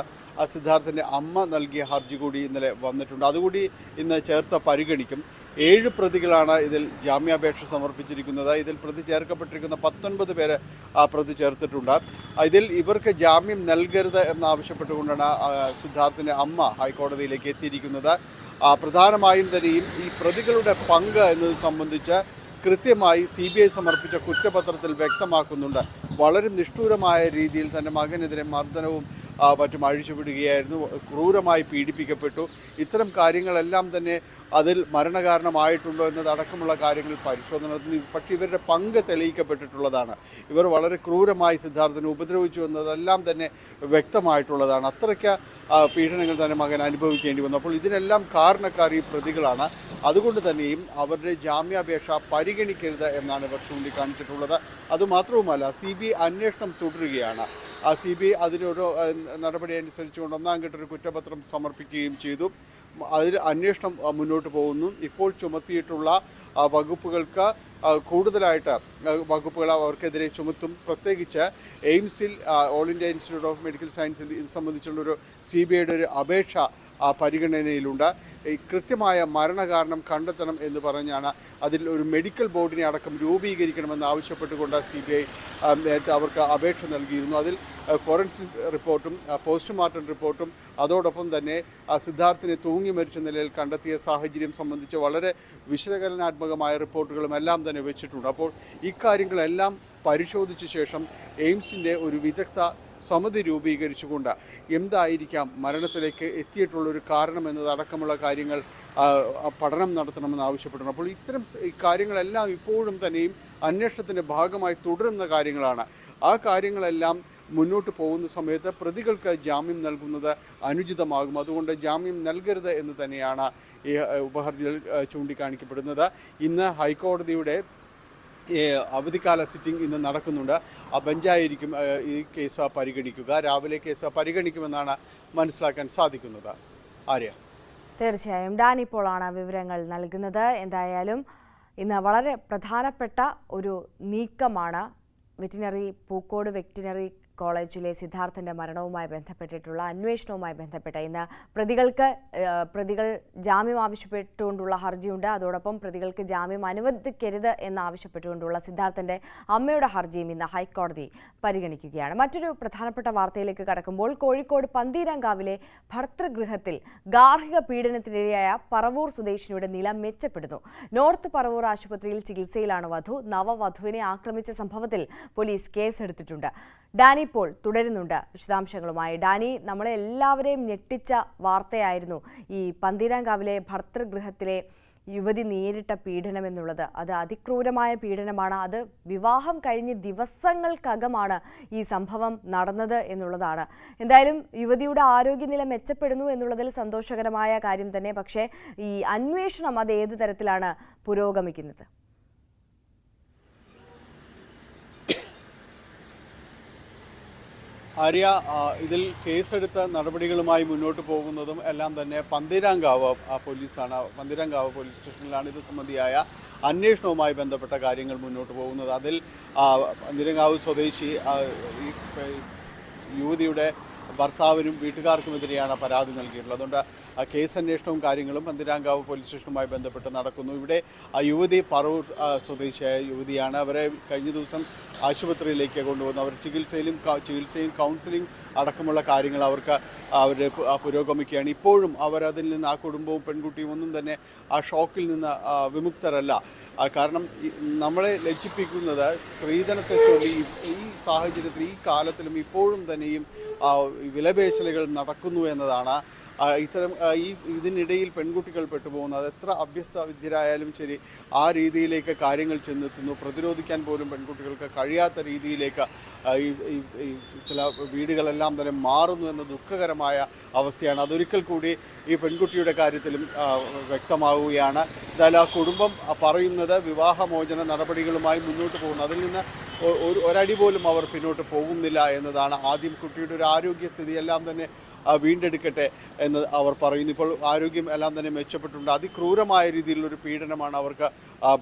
സിദ്ധാർത്ഥിൻ്റെ അമ്മ നൽകിയ ഹർജി കൂടി ഇന്നലെ വന്നിട്ടുണ്ട്. അതുകൂടി ഇന്ന് ചേർത്ത് പരിഗണിക്കും. 7 പ്രതികളാണ് ഇതിൽ ജാമ്യാപേക്ഷ സമർപ്പിച്ചിരിക്കുന്നത്. ഇതിൽ പ്രതി ചേർക്കപ്പെട്ടിരിക്കുന്ന 19 പേര് പ്രതി ചേർത്തിട്ടുണ്ട്. ഇതിൽ ഇവർക്ക് ജാമ്യം നൽകരുത് എന്നാവശ്യപ്പെട്ടുകൊണ്ടാണ് സിദ്ധാർത്ഥിൻ്റെ അമ്മ ഹൈക്കോടതിയിലേക്ക് എത്തിയിരിക്കുന്നത്. പ്രധാനമായും തന്നെയും ഈ പ്രതികളുടെ പങ്ക് എന്നത് സംബന്ധിച്ച് കൃത്യമായി CBI സമർപ്പിച്ച കുറ്റപത്രത്തിൽ വ്യക്തമാക്കുന്നുണ്ട്. വളരെ നിഷ്ഠൂരമായ രീതിയിൽ തൻ്റെ മകനെതിരെ മർദ്ദനവും മറ്റും അഴിച്ചുവിടുകയായിരുന്നു, ക്രൂരമായി പീഡിപ്പിക്കപ്പെട്ടു. ഇത്തരം കാര്യങ്ങളെല്ലാം തന്നെ അതിൽ മരണകാരണമായിട്ടുണ്ടോ എന്നതടക്കമുള്ള കാര്യങ്ങൾ പരിശോധന നടത്തുന്നു. പക്ഷേ ഇവരുടെ പങ്ക് തെളിയിക്കപ്പെട്ടിട്ടുള്ളതാണ്. ഇവർ വളരെ ക്രൂരമായി സിദ്ധാർത്ഥിനെ ഉപദ്രവിച്ചു എന്നതെല്ലാം തന്നെ വ്യക്തമായിട്ടുള്ളതാണ്. അത്രയ്ക്ക് പീഡനങ്ങൾ തന്നെ മകൻ അനുഭവിക്കേണ്ടി വന്നു. അപ്പോൾ ഇതിനെല്ലാം കാരണക്കാർ ഈ പ്രതികളാണ്. അതുകൊണ്ട് തന്നെയും അവരുടെ ജാമ്യാപേക്ഷ പരിഗണിക്കരുത് എന്നാണ് ഇവർ ചൂണ്ടിക്കാണിച്ചിട്ടുള്ളത്. അതുമാത്രവുമല്ല, CBI അന്വേഷണം തുടരുകയാണ്. CBI അതിനൊരു നടപടി അനുസരിച്ചുകൊണ്ട് 1-ാം ഘട്ട ഒരു കുറ്റപത്രം സമർപ്പിക്കുകയും ചെയ്തു. അതിൽ അന്വേഷണം മുന്നോട്ട് പോകുന്നു. ഇപ്പോൾ ചുമത്തിയിട്ടുള്ള വകുപ്പുകൾക്ക് കൂടുതലായിട്ട് വകുപ്പുകൾ അവർക്കെതിരെ ചുമത്തും. പ്രത്യേകിച്ച് എയിംസിൽ all India institute of medical സയൻസിൽ ഇത് സംബന്ധിച്ചുള്ളൊരു CBIയുടെ ഒരു അപേക്ഷ പരിഗണനയിലുണ്ട്. കൃത്യമായ മരണകാരണം കണ്ടെത്തണം എന്ന് പറഞ്ഞാണ് അതിൽ ഒരു മെഡിക്കൽ ബോർഡിനെ അടക്കം രൂപീകരിക്കണമെന്ന് ആവശ്യപ്പെട്ടുകൊണ്ട് CBI നേരത്തെ അവർക്ക് അപേക്ഷ നൽകിയിരുന്നു. അതിൽ ഫോറൻസിക് റിപ്പോർട്ടും പോസ്റ്റ്മോർട്ടം റിപ്പോർട്ടും അതോടൊപ്പം തന്നെ സിദ്ധാർത്ഥിനെ തൂങ്ങി മരിച്ച നിലയിൽ കണ്ടെത്തിയ സാഹചര്യം സംബന്ധിച്ച് വളരെ വിശകലനാത്മകമായ റിപ്പോർട്ടുകളും എല്ലാം തന്നെ വെച്ചിട്ടുണ്ട്. അപ്പോൾ ഇക്കാര്യങ്ങളെല്ലാം പരിശോധിച്ച ശേഷം എയിംസിൻ്റെ ഒരു വിദഗ്ധ സമിതി രൂപീകരിച്ചുകൊണ്ട് എന്തായിരിക്കാം മരണത്തിലേക്ക് എത്തിയിട്ടുള്ളൊരു കാരണം എന്നതടക്കമുള്ള കാര്യങ്ങൾ പഠനം നടത്തണമെന്ന് ആവശ്യപ്പെടുന്നു. അപ്പോൾ ഇത്തരം കാര്യങ്ങളെല്ലാം ഇപ്പോഴും തന്നെയും അന്വേഷണത്തിൻ്റെ ഭാഗമായി തുടരുന്ന കാര്യങ്ങളാണ്. ആ കാര്യങ്ങളെല്ലാം മുന്നോട്ട് പോകുന്ന സമയത്ത് പ്രതികൾക്ക് ജാമ്യം നൽകുന്നത് അനുചിതമാകും. അതുകൊണ്ട് ജാമ്യം നൽകരുത് എന്ന് തന്നെയാണ് ഈ ഉപഹർജിയിൽ ചൂണ്ടിക്കാണിക്കപ്പെടുന്നത്. ഇന്ന് ഹൈക്കോടതിയുടെ അവധിക്കാല സിറ്റിംഗ് ഇന്ന് നടക്കുന്നുണ്ട്. ആ ബെഞ്ചായിരിക്കും ഈ കേസ് പരിഗണിക്കുക. രാവിലെ കേസ് പരിഗണിക്കുമെന്നാണ് മനസ്സിലാക്കാൻ സാധിക്കുന്നത്. ആര്യ, തീർച്ചയായും ഡാനി പോളാണ് വിവരങ്ങൾ നൽകുന്നത്. എന്തായാലും ഇന്ന് വളരെ പ്രധാനപ്പെട്ട ഒരു നീക്കമാണ് പൂക്കോട് വെറ്റിനറി കോളേജിലെ സിദ്ധാർത്ഥൻ്റെ മരണവുമായി ബന്ധപ്പെട്ടിട്ടുള്ള അന്വേഷണവുമായി ബന്ധപ്പെട്ട ഇന്ന് പ്രതികൾ ജാമ്യം ആവശ്യപ്പെട്ടുകൊണ്ടുള്ള ഹർജിയുണ്ട്. അതോടൊപ്പം പ്രതികൾക്ക് ജാമ്യം അനുവദിക്കരുത് എന്നാവശ്യപ്പെട്ടുകൊണ്ടുള്ള സിദ്ധാർത്ഥൻ്റെ അമ്മയുടെ ഹർജിയും ഇന്ന് ഹൈക്കോടതി പരിഗണിക്കുകയാണ്. മറ്റൊരു പ്രധാനപ്പെട്ട വാർത്തയിലേക്ക് കടക്കുമ്പോൾ കോഴിക്കോട് പന്തീരാങ്കാവിലെ ഭർതൃഗൃഹത്തിൽ ഗാർഹിക പീഡനത്തിനിരയായ പറവൂർ സ്വദേശിനിയുടെ നില മെച്ചപ്പെടുന്നു. നോർത്ത് പറവൂർ ആശുപത്രിയിൽ ചികിത്സയിലാണ് വധു. നവവധുവിനെ ആക്രമിച്ച സംഭവത്തിൽ പോലീസ് കേസെടുത്തിട്ടുണ്ട്. ഡാനി പോൾ തുടരുന്നുണ്ട് വിശദാംശങ്ങളുമായി. ഡാനി, നമ്മളെ എല്ലാവരെയും ഞെട്ടിച്ച വാർത്തയായിരുന്നു ഈ പന്തീരാങ്കാവിലെ ഭർതൃഗൃഹത്തിലെ യുവതി നേരിട്ട പീഡനം എന്നുള്ളത്. അത് അതിക്രൂരമായ പീഡനമാണ്. അത് വിവാഹം കഴിഞ്ഞ് ദിവസങ്ങൾക്കകമാണ് ഈ സംഭവം നടന്നത് എന്നുള്ളതാണ്. എന്തായാലും യുവതിയുടെ ആരോഗ്യനില മെച്ചപ്പെടുന്നു എന്നുള്ളതിൽ സന്തോഷകരമായ കാര്യം തന്നെ. പക്ഷേ ഈ അന്വേഷണം അത് ഏത് തരത്തിലാണ് പുരോഗമിക്കുന്നത്? ആര്യ, ഇതിൽ കേസെടുത്ത നടപടികളുമായി മുന്നോട്ട് പോകുന്നതും എല്ലാം തന്നെ പന്തീരാങ്കാവ് പോലീസാണ്. പന്തീരാങ്കാവ് പോലീസ് സ്റ്റേഷനിലാണ് ഇത് സംബന്ധിയായ അന്വേഷണവുമായി ബന്ധപ്പെട്ട കാര്യങ്ങൾ മുന്നോട്ട് പോകുന്നത്. അതിൽ പന്തീരാങ്കാവ് സ്വദേശി യുവതിയുടെ ഭർത്താവിനും വീട്ടുകാർക്കുമെതിരെയാണ് പരാതി നൽകിയിട്ടുള്ളത്. അതുകൊണ്ട് കേസ് അന്വേഷണവും കാര്യങ്ങളും പന്തീരാങ്കാവ് പോലീസ് സ്റ്റേഷനുമായി ബന്ധപ്പെട്ട് നടക്കുന്നു. ഇവിടെ യുവതി പറവൂർ സ്വദേശിയായ യുവതിയാണ്. അവരെ കഴിഞ്ഞ ദിവസം ആശുപത്രിയിലേക്ക് കൊണ്ടുവന്നു. അവർ ചികിത്സയും കൗൺസിലിംഗ് അടക്കമുള്ള കാര്യങ്ങൾ അവർക്ക് പുരോഗമിക്കുകയാണ്. ഇപ്പോഴും അവരതിൽ നിന്ന്, ആ കുടുംബവും പെൺകുട്ടിയും ഒന്നും തന്നെ ആ ഷോക്കിൽ നിന്ന് വിമുക്തരല്ല. കാരണം നമ്മളെ ലജ്ജിപ്പിക്കുന്നത് സ്ത്രീധനത്തെ ചൊല്ലി ഈ സാഹചര്യത്തിൽ, ഈ കാലത്തിലും ഇപ്പോഴും തന്നെയും വിലപേശലുകൾ നടക്കുന്നു എന്നതാണ്. ഇതിനിടയിൽ പെൺകുട്ടികൾ പെട്ടുപോകുന്നത് എത്ര അഭ്യസ്ത വിദ്യരായാലും ശരി ആ രീതിയിലേക്ക് കാര്യങ്ങൾ ചെന്നെത്തുന്നു. പ്രതിരോധിക്കാൻ പോലും പെൺകുട്ടികൾക്ക് കഴിയാത്ത രീതിയിലേക്ക് ഈ ചില വീടുകളെല്ലാം തന്നെ മാറുന്നു എന്ന ദുഃഖകരമായ അവസ്ഥയാണ്. അതൊരിക്കൽ കൂടി ഈ പെൺകുട്ടിയുടെ കാര്യത്തിലും വ്യക്തമാവുകയാണ്. എന്തായാലും ആ കുടുംബം പറയുന്നത് വിവാഹമോചന നടപടികളുമായി മുന്നോട്ട് പോകുന്നു. അതിൽ നിന്ന് ഒരടി പോലും അവർ പിന്നോട്ട് പോകുന്നില്ല എന്നതാണ്. ആദ്യം കുട്ടിയുടെ ഒരു ആരോഗ്യസ്ഥിതി എല്ലാം തന്നെ വീണ്ടെടുക്കട്ടെ എന്ന് അവർ പറയുന്നു. ഇപ്പോൾ ആരോഗ്യം എല്ലാം തന്നെ മെച്ചപ്പെട്ടിട്ടുണ്ട്. അതിക്രൂരമായ രീതിയിലുള്ളൊരു പീഡനമാണ് അവർക്ക്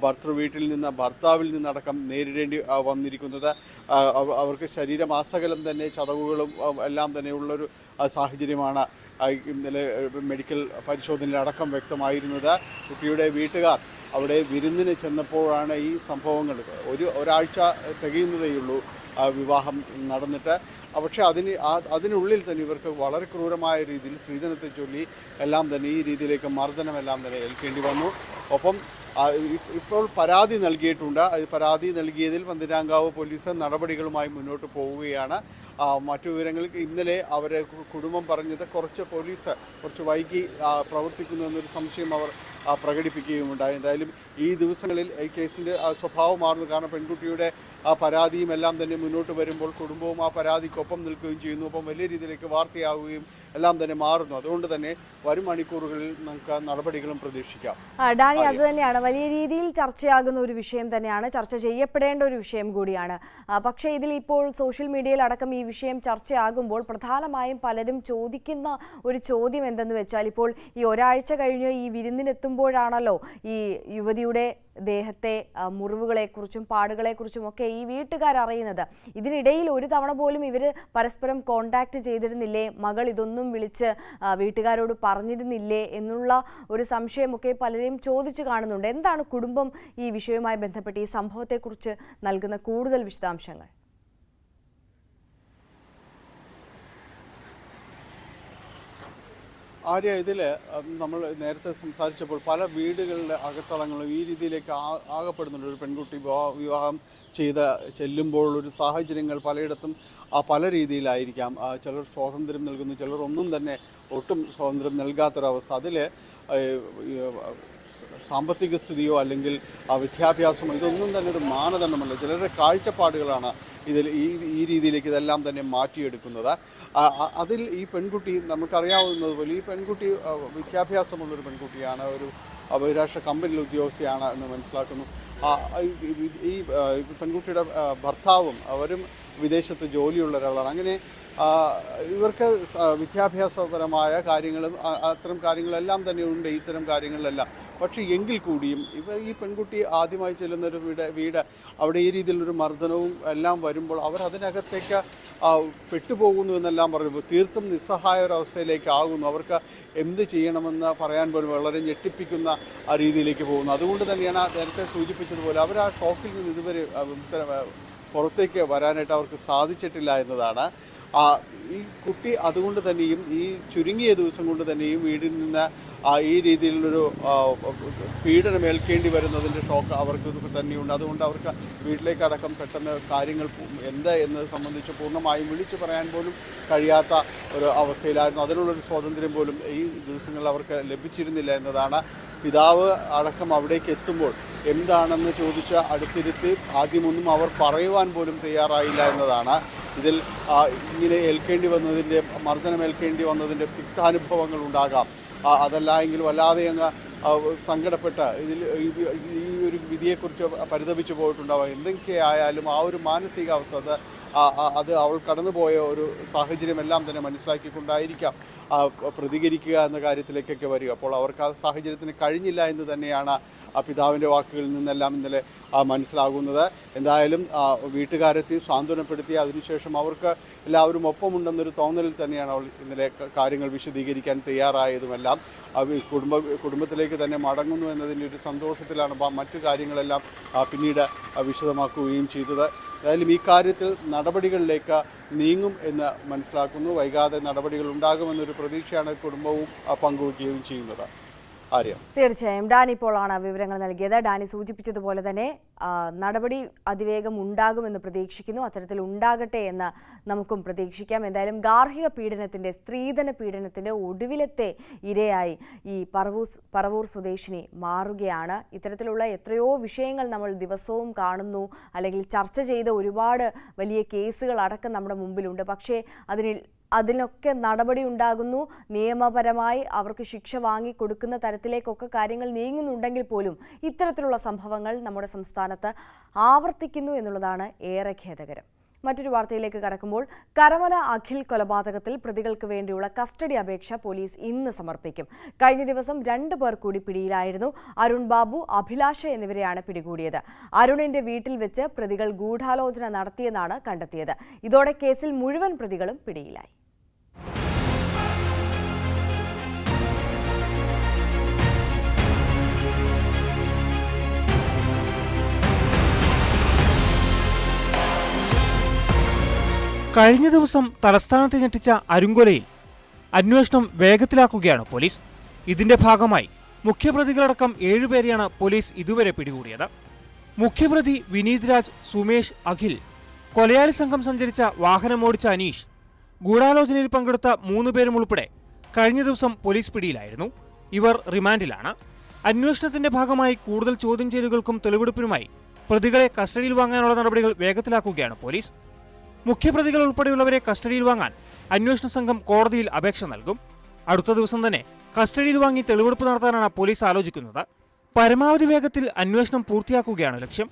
ഭർത്തൃവീട്ടിൽ നിന്ന് ഭർത്താവിൽ നിന്നടക്കം നേരിടേണ്ടി വന്നിരിക്കുന്നത്. അവർക്ക് ശരീരമാസകലം തന്നെ ചതവുകളും എല്ലാം തന്നെ ഉള്ളൊരു സാഹചര്യമാണ് ഇന്നലെ മെഡിക്കൽ പരിശോധനയിലടക്കം വ്യക്തമായിരുന്നത്. കുട്ടിയുടെ വീട്ടുകാർ അവിടെ വിരുന്നിന് ചെന്നപ്പോഴാണ് ഈ സംഭവങ്ങൾ. ഒരാഴ്ച തികയുന്നതേയുള്ളൂ വിവാഹം നടന്നിട്ട്. പക്ഷേ അതിനുള്ളിൽ തന്നെ ഇവർക്ക് വളരെ ക്രൂരമായ രീതിയിൽ സ്ത്രീധനത്തെ ചൊല്ലി എല്ലാം തന്നെ ഈ രീതിയിലേക്ക് മർദ്ദനമെല്ലാം തന്നെ ഏൽക്കേണ്ടി വന്നു. ഒപ്പം ഇപ്പോൾ പരാതി നൽകിയിട്ടുണ്ട്. പരാതി നൽകിയതിൽ പന്തീരാങ്കാവ് പോലീസ് നടപടികളുമായി മുന്നോട്ട് പോവുകയാണ്. മറ്റു വിവരങ്ങൾ ഇന്നലെ അവരെ കുടുംബം പറഞ്ഞത് പോലീസ് കുറച്ച് വൈകി പ്രവർത്തിക്കുന്നു എന്നൊരു സംശയം അവർ പ്രകടിപ്പിക്കുകയുമുണ്ടായി. എന്തായാലും ഈ ദിവസങ്ങളിൽ ഈ കേസിൻ്റെ സ്വഭാവം മാറുന്നു. കാരണം പെൺകുട്ടിയുടെ പരാതിയും എല്ലാം തന്നെ മുന്നോട്ട് വരുമ്പോൾ കുടുംബവും ആ പരാതിക്കൊപ്പം നിൽക്കുകയും ചെയ്യുന്നു. ഒപ്പം വലിയ രീതിയിലേക്ക് വാർത്തയാവുകയും എല്ലാം തന്നെ മാറുന്നു. അതുകൊണ്ട് തന്നെ വരും മണിക്കൂറുകളിൽ നമുക്ക് നടപടികളും പ്രതീക്ഷിക്കാം. ഡാനി, അത് തന്നെയാണ് വലിയ രീതിയിൽ ചർച്ചയാകുന്ന ഒരു വിഷയം തന്നെയാണ്, ചർച്ച ചെയ്യപ്പെടേണ്ട ഒരു വിഷയം കൂടിയാണ്. പക്ഷേ ഇതിൽ ഇപ്പോൾ സോഷ്യൽ മീഡിയയിൽ അടക്കം ഈ വിഷയം ചർച്ചയാകുമ്പോൾ പ്രധാനമായും പലരും ചോദിക്കുന്ന ഒരു ചോദ്യം എന്തെന്ന് വെച്ചാൽ, ഇപ്പോൾ ഈ ഒരാഴ്ച കഴിഞ്ഞ് ഈ വിരുന്നിനെത്തുമ്പോഴാണല്ലോ ഈ യുവതിയുടെ ദേഹത്തെ മുറിവുകളെക്കുറിച്ചും പാടുകളെക്കുറിച്ചും ഒക്കെ ഈ വീട്ടുകാരറിയുന്നത്. ഇതിനിടയിൽ ഒരു തവണ പോലും ഇവർ പരസ്പരം കോണ്ടാക്ട് ചെയ്തിരുന്നില്ലേ, മകൾ ഇതൊന്നും വിളിച്ച് വീട്ടുകാരോട് പറഞ്ഞിരുന്നില്ലേ എന്നുള്ള ഒരു സംശയമൊക്കെ പലരെയും ചോദിച്ചു കാണുന്നുണ്ട്. എന്താണ് കുടുംബം ഈ വിഷയവുമായി ബന്ധപ്പെട്ട് ഈ സംഭവത്തെക്കുറിച്ച് നൽകുന്ന കൂടുതൽ വിശദാംശങ്ങൾ? ആര്യ, ഇതിൽ നമ്മൾ നേരത്തെ സംസാരിച്ചപ്പോൾ പല വീടുകളിലെ അകത്തളങ്ങളും ഈ രീതിയിലേക്ക് ആകപ്പെടുന്നുണ്ട്. ഒരു പെൺകുട്ടി വിവാഹം ചെല്ലുമ്പോൾ ഒരു സാഹചര്യങ്ങൾ പലയിടത്തും പല രീതിയിലായിരിക്കാം. ചിലർ സ്വാതന്ത്ര്യം നൽകുന്നു, ചിലർ ഒന്നും തന്നെ ഒട്ടും സ്വാതന്ത്ര്യം നൽകാത്തൊരവസ്ഥ. അതിൽ സാമ്പത്തിക സ്ഥിതിയോ അല്ലെങ്കിൽ വിദ്യാഭ്യാസമോ ഇതൊന്നും തന്നെ ഒരു മാനദണ്ഡമല്ല. ചിലരുടെ കാഴ്ചപ്പാടുകളാണ് ഇതിൽ ഈ രീതിയിലേക്ക് ഇതെല്ലാം തന്നെ മാറ്റിയെടുക്കുന്നത്. അതിൽ ഈ പെൺകുട്ടി നമുക്കറിയാവുന്നതുപോലെ ഈ പെൺകുട്ടി വിദ്യാഭ്യാസമുള്ളൊരു പെൺകുട്ടിയാണ്, ഒരു ബഹിരാഷ്ട്ര കമ്പനിയിൽ ഉദ്യോഗസ്ഥയാണ് എന്ന് മനസ്സിലാക്കുന്നു. ഈ പെൺകുട്ടിയുടെ ഭർത്താവും അവരും വിദേശത്ത് ജോലിയുള്ള ഒരാളാണ്. അങ്ങനെ ഇവർക്ക് വിദ്യാഭ്യാസപരമായ കാര്യങ്ങളും അത്തരം കാര്യങ്ങളെല്ലാം തന്നെ ഉണ്ട് ഇത്തരം കാര്യങ്ങളിലെല്ലാം. പക്ഷേ എങ്കിൽ കൂടിയും ഈ പെൺകുട്ടി ആദ്യമായി ചെല്ലുന്നൊരു വീട് അവിടെ ഈ രീതിയിലൊരു മർദ്ദനവും എല്ലാം വരുമ്പോൾ അവർ അതിനകത്തേക്ക് പെട്ടുപോകുന്നു എന്നെല്ലാം പറയുമ്പോൾ തീർത്തും നിസ്സഹായ ഒരവസ്ഥയിലേക്ക് ആകുന്നു. അവർക്ക് എന്ത് ചെയ്യണമെന്ന് പറയാൻ പോലും വളരെ ഞെട്ടിപ്പിക്കുന്ന ആ രീതിയിലേക്ക് പോകുന്നു. അതുകൊണ്ട് തന്നെയാണ് നേരത്തെ സൂചിപ്പിച്ചതുപോലെ അവർ ആ ഷോക്കിൽ നിന്ന് ഇതുവരെ പുറത്തേക്ക് വരാനായിട്ട് അവർക്ക് സാധിച്ചിട്ടില്ല എന്നതാണ്. ഈ കുട്ടി അതുകൊണ്ട് തന്നെയും ഈ ചുരുങ്ങിയ ദിവസം കൊണ്ട് തന്നെയും വീട്ടിൽ നിന്ന് ഈ രീതിയിലുള്ളൊരു പീഡനം ഏൽക്കേണ്ടി വരുന്നതിൻ്റെ ഷോക്ക് അവർക്ക് തന്നെയുണ്ട്. അതുകൊണ്ട് അവർക്ക് വീട്ടിലേക്കടക്കം പെട്ടെന്ന് കാര്യങ്ങൾ എന്താ എന്നത് സംബന്ധിച്ച് പൂർണ്ണമായും വിളിച്ചു പറയാൻ പോലും കഴിയാത്ത ഒരു അവസ്ഥയിലായിരുന്നു. അതിനുള്ളൊരു സ്വാതന്ത്ര്യം പോലും ഈ ദിവസങ്ങളിൽ അവർക്ക് ലഭിച്ചിരുന്നില്ല എന്നതാണ്. പിതാവ് അടക്കം അവിടേക്ക് എത്തുമ്പോൾ എന്താണെന്ന് ചോദിച്ച് അടുത്തിരുത്തി ആദ്യമൊന്നും അവർ പറയുവാൻ പോലും തയ്യാറായില്ല എന്നതാണ്. ഇതിൽ ഇങ്ങനെ ഏൽക്കേണ്ടി വന്നതിൻ്റെ തിക്താനുഭവങ്ങൾ ഉണ്ടാകാം. അതല്ല എങ്കിൽ വല്ലാതെ അങ്ങ് സങ്കടപ്പെട്ട് ഈ ഒരു വിധിയെക്കുറിച്ച് പരിതപിച്ചു പോയിട്ടുണ്ടാവാം. എന്തൊക്കെയായാലും ആ ഒരു മാനസികാവസ്ഥ അത് അവൾ കടന്നുപോയ ഒരു സാഹചര്യമെല്ലാം തന്നെ മനസ്സിലാക്കിക്കൊണ്ടായിരിക്കാം പ്രതികരിക്കുക എന്ന കാര്യത്തിലേക്കൊക്കെ വരിക. അപ്പോൾ അവർക്ക് ആ സാഹചര്യത്തിന് കഴിഞ്ഞില്ല എന്ന് തന്നെയാണ് ആ പിതാവിൻ്റെ വാക്കുകളിൽ നിന്നെല്ലാം ഇന്നലെ മനസ്സിലാകുന്നത്. എന്തായാലും വീട്ടുകാരെത്തി സാന്ത്വനപ്പെടുത്തി അതിനുശേഷം അവർക്ക് എല്ലാവരും ഒപ്പമുണ്ടെന്നൊരു തോന്നലിൽ തന്നെയാണ് അവൾ ഇന്നലെ കാര്യങ്ങൾ വിശദീകരിക്കാൻ തയ്യാറായതുമെല്ലാം. കുടുംബത്തിലേക്ക് തന്നെ മടങ്ങുന്നു എന്നതിൻ്റെ ഒരു സന്തോഷത്തിലാണ് മറ്റു കാര്യങ്ങളെല്ലാം പിന്നീട് വിശദമാക്കുകയും ചെയ്തത്. ഏതായാലും ഈ കാര്യത്തിൽ നടപടികളിലേക്ക് നീങ്ങും എന്ന് മനസ്സിലാക്കുന്നു. വൈകാതെ നടപടികൾ ഉണ്ടാകുമെന്നൊരു പ്രതീക്ഷയാണ് കുടുംബവും പങ്കുവയ്ക്കുകയും ചെയ്യുന്നത്. തീർച്ചയായും ഡാനി പോളാണ് വിവരങ്ങൾ നൽകിയത്. ഡാനി സൂചിപ്പിച്ചതുപോലെ തന്നെ നടപടി അതിവേഗം ഉണ്ടാകുമെന്ന് പ്രതീക്ഷിക്കുന്നു. അത്തരത്തിൽ ഉണ്ടാകട്ടെ എന്ന് നമുക്കും പ്രതീക്ഷിക്കാം. എന്തായാലും ഗാർഹിക പീഡനത്തിന്റെ സ്ത്രീധന പീഡനത്തിന്റെ ഒടുവിലത്തെ ഇരയായി ഈ പറവൂർ സ്വദേശിനി മാറുകയാണ്. ഇത്തരത്തിലുള്ള എത്രയോ വിഷയങ്ങൾ നമ്മൾ ദിവസവും കാണുന്നു, അല്ലെങ്കിൽ ചർച്ച ചെയ്ത ഒരുപാട് വലിയ കേസുകൾ അടക്കം നമ്മുടെ മുമ്പിലുണ്ട്. പക്ഷേ അതിനൊക്കെ നടപടി ഉണ്ടാകുന്നു, നിയമപരമായി അവർക്ക് ശിക്ഷ വാങ്ങിക്കൊടുക്കുന്ന തരത്തിലേക്കൊക്കെ കാര്യങ്ങൾ നീങ്ങുന്നുണ്ടെങ്കിൽ പോലും ഇത്തരത്തിലുള്ള സംഭവങ്ങൾ നമ്മുടെ സംസ്ഥാനത്ത് ആവർത്തിക്കുന്നു എന്നുള്ളതാണ് ഏറെ ഖേദകരം. മറ്റൊരു വാർത്തയിലേക്ക് കടക്കുമ്പോൾ കരമന അഖിൽ കൊലപാതകത്തിൽ പ്രതികൾക്ക് വേണ്ടിയുള്ള കസ്റ്റഡി അപേക്ഷ പോലീസ് ഇന്ന് സമർപ്പിക്കും. കഴിഞ്ഞ ദിവസം 2 പേർ കൂടി പിടിയിലായിരുന്നു. അരുൺ ബാബു, അഭിലാഷ എന്നിവരെയാണ് പിടികൂടിയത്. അരുണിന്റെ വീട്ടിൽ വെച്ച് പ്രതികൾ ഗൂഢാലോചന നടത്തിയെന്നാണ് കണ്ടെത്തിയത്. ഇതോടെ കേസിൽ മുഴുവൻ പ്രതികളും പിടിയിലായി. കഴിഞ്ഞ ദിവസം തലസ്ഥാനത്ത് ഞെട്ടിച്ച അരുങ്കൊലയിൽ അന്വേഷണം വേഗത്തിലാക്കുകയാണ് പോലീസ്. ഇതിന്റെ ഭാഗമായി മുഖ്യപ്രതികളടക്കം 7 പേരെയാണ് പോലീസ് ഇതുവരെ പിടികൂടിയത്. മുഖ്യപ്രതി വിനീത് രാജ്, സുമേഷ്, അഖിൽ, കൊലയാളി സംഘം സഞ്ചരിച്ച വാഹനമോടിച്ച അനീഷ്, ഗൂഢാലോചനയിൽ പങ്കെടുത്ത 3 പേരും ഉൾപ്പെടെ കഴിഞ്ഞ ദിവസം പോലീസ് പിടിയിലായിരുന്നു. ഇവർ റിമാൻഡിലാണ്. അന്വേഷണത്തിന്റെ ഭാഗമായി കൂടുതൽ ചോദ്യം ചെയ്യലുകൾക്കും തെളിവെടുപ്പിനുമായി പ്രതികളെ കസ്റ്റഡിയിൽ വാങ്ങാനുള്ള നടപടികൾ വേഗത്തിലാക്കുകയാണ് പോലീസ്. മുഖ്യപ്രതികൾ ഉൾപ്പെടെയുള്ളവരെ കസ്റ്റഡിയിൽ വാങ്ങാൻ അന്വേഷണ സംഘം കോടതിയിൽ അപേക്ഷ നൽകും. അടുത്ത ദിവസം തന്നെ കസ്റ്റഡിയിൽ വാങ്ങി തെളിവെടുപ്പ് നടത്താനാണ് പോലീസ് ആലോചിക്കുന്നത്. പരമാവധി വേഗത്തിൽ അന്വേഷണം പൂർത്തിയാക്കുകയാണ് ലക്ഷ്യം.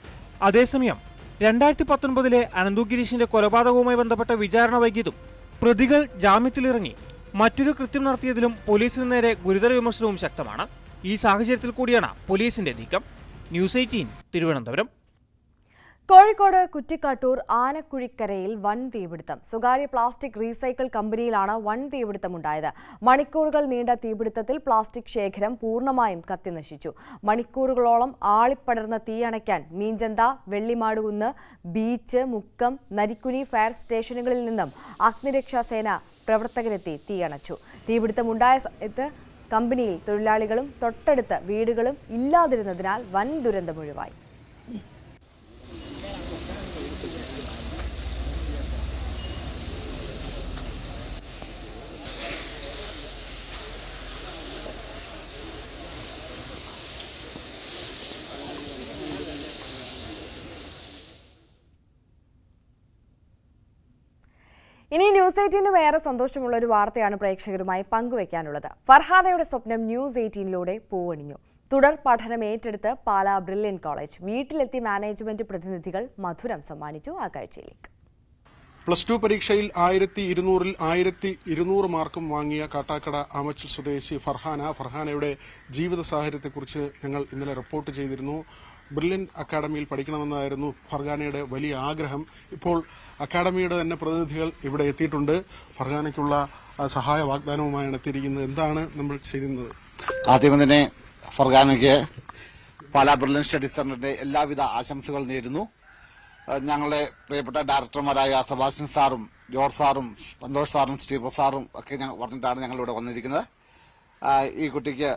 അതേസമയം 2019 അനന്തു ഗിരീഷിന്റെ കൊലപാതകവുമായി ബന്ധപ്പെട്ട വിചാരണ വൈകിയതും പ്രതികൾ ജാമ്യത്തിലിറങ്ങി മറ്റൊരു കൃത്യം നടത്തിയതിലും പോലീസിന് നേരെ ഗുരുതര വിമർശനവും ശക്തമാണ്. ഈ സാഹചര്യത്തിൽ കൂടിയാണ് പോലീസിന്റെ നീക്കം. ന്യൂസ് 18 തിരുവനന്തപുരം. കോഴിക്കോട് കുറ്റിക്കാട്ടൂർ ആനക്കുഴിക്കരയിൽ വൻ തീപിടുത്തം. സ്വകാര്യ പ്ലാസ്റ്റിക് റീസൈക്കിൾ കമ്പനിയിലാണ് വൻ തീപിടുത്തമുണ്ടായത്. മണിക്കൂറുകൾ നീണ്ട തീപിടുത്തത്തിൽ പ്ലാസ്റ്റിക് ശേഖരം പൂർണ്ണമായും കത്തിനശിച്ചു. മണിക്കൂറുകളോളം ആളിപ്പടർന്ന തീയണയ്ക്കാൻ മീഞ്ചന്ത, വെള്ളിമാടുകുന്ന്, ബീച്ച്, മുക്കം, നരിക്കുനി ഫയർ സ്റ്റേഷനുകളിൽ നിന്നും അഗ്നിരക്ഷാസേന പ്രവർത്തകരെത്തി തീയണച്ചു. തീപിടുത്തമുണ്ടായ സമയത്ത് കമ്പനിയിൽ തൊഴിലാളികളും തൊട്ടടുത്ത വീടുകളും ഇല്ലാതിരുന്നതിനാൽ വൻ ദുരന്തമൊഴിവായി. ഇനി ന്യൂസ് 18 വേറെ സന്തോഷമുള്ള ഒരു വാർത്തയാണ് പ്രേക്ഷകരുമായി പങ്കുവയ്ക്കാനുള്ളത്. ഫർഹാനയുടെ സ്വപ്നം ന്യൂസ് 18ലൂടെ പൂവണിഞ്ഞു. തുടർ പഠനം ഏറ്റെടുത്ത് പാലാ ബ്രില്യൻ കോളേജ്. വീട്ടിലെത്തി മാനേജ്മെന്റ് പ്രതിനിധികൾ മധുരം സമ്മാനിച്ചു. ആ കാഴ്ചയിലേക്ക്. +2 പരീക്ഷയിൽ 1200-ൽ 1200 മാർക്കും വാങ്ങിയ കാട്ടാക്കട ആമച്ചൽ സ്വദേശി ഫർഹാനയുടെ ജീവിത സാഹചര്യത്തെക്കുറിച്ച് ഞങ്ങൾ ഇന്നലെ റിപ്പോർട്ട് ചെയ്തിരുന്നു. ബ്രില്യൻ അക്കാഡമിയിൽ പഠിക്കണമെന്നായിരുന്നു ഫർഹാനയുടെ വലിയ ആഗ്രഹം. ഇപ്പോൾ അക്കാഡമിയുടെ തന്നെ പ്രതിനിധികൾ ഇവിടെ എത്തിയിട്ടുണ്ട്. ഫർഹാനയ്ക്കുള്ള സഹായ വാഗ്ദാനവുമായാണ് എത്തിയിരിക്കുന്നത്. എന്താണ് നമ്മൾ ചെയ്യുന്നത്? ആദ്യം തന്നെ ഫർഹാനയ്ക്ക് പാലാ ബ്രില്യൻ സ്റ്റഡി സെന്ററിന്റെ എല്ലാവിധ ആശംസകൾ നേരുന്നു. ഞങ്ങളുടെ പ്രിയപ്പെട്ട ഡയറക്ടർമാരായ സെബാസ്റ്റ്യൻ സാറും ജോർജ് സാറും സന്തോഷ് സാറും സ്റ്റീഫൻ സാറും ഒക്കെ പറഞ്ഞിട്ടാണ് ഞങ്ങളിവിടെ വന്നിരിക്കുന്നത്. ഈ കുട്ടിക്ക്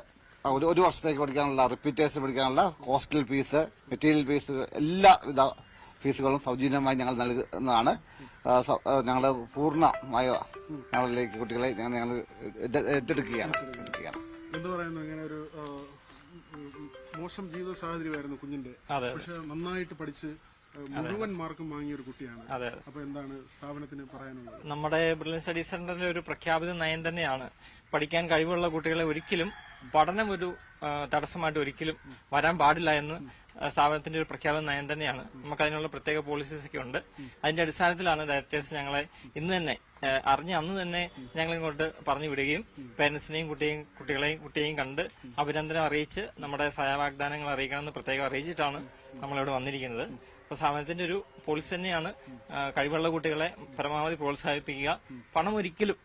ഒരു വർഷത്തേക്ക് പഠിക്കാനുള്ള റിപ്പീറ്റേഴ്സ് പഠിക്കാനുള്ള ഹോസ്റ്റൽ ഫീസ്, മെറ്റീരിയൽ ഫീസ്, എല്ലാവിധ ഫീസുകളും സൗജന്യമായി ഞങ്ങൾ നൽകുന്നതാണ്. ഞങ്ങൾ പൂർണ്ണമായ ഞങ്ങളിലേക്ക് കുട്ടികളെ ഞങ്ങൾ ഏറ്റെടുക്കുകയാണ്. എന്ത് പറയുന്നു? ഇങ്ങനെ ഒരു മോശം ജീവിത സാഹചര്യമായിരുന്നു കുഞ്ഞിന്റെ. പക്ഷെ നന്നായിട്ട് പഠിച്ച് മുഴുവൻ മാർക്കും വാങ്ങിയ ഒരു കുട്ടിയാണ്. അപ്പൊ എന്താണ് സ്ഥാപനത്തിന് പറയാനുള്ളത്? നമ്മുടെ ബ്രില്യൻ സ്റ്റഡി സെന്ററിന്റെ ഒരു പ്രഖ്യാപിത നയം തന്നെയാണ് പഠിക്കാൻ കഴിവുള്ള കുട്ടികളെ ഒരിക്കലും പഠനം ഒരു തടസ്സമായിട്ട് ഒരിക്കലും വരാൻ പാടില്ല എന്ന് സ്ഥാപനത്തിന്റെ ഒരു പ്രഖ്യാപന നയം തന്നെയാണ്. നമുക്ക് അതിനുള്ള പ്രത്യേക പോളിസീസ് ഒക്കെ ഉണ്ട്. അതിന്റെ അടിസ്ഥാനത്തിലാണ് ഡയറക്ടേഴ്സ് ഞങ്ങളെ ഇന്ന് തന്നെ അറിഞ്ഞ അന്ന് തന്നെ ഞങ്ങൾ ഇങ്ങോട്ട് പറഞ്ഞു വിടുകയും പേരന്റ്സിനെയും കുട്ടിയെയും കണ്ട് അഭിനന്ദനം അറിയിച്ച് നമ്മുടെ സഹായവാഗ്ദാനങ്ങൾ അറിയിക്കണമെന്ന് പ്രത്യേകം അറിയിച്ചിട്ടാണ് നമ്മളിവിടെ വന്നിരിക്കുന്നത്. അപ്പൊ സ്ഥാപനത്തിന്റെ ഒരു പോളിസി തന്നെയാണ് കഴിവുള്ള കുട്ടികളെ പരമാവധി പ്രോത്സാഹിപ്പിക്കുക. പണം ഒരിക്കലും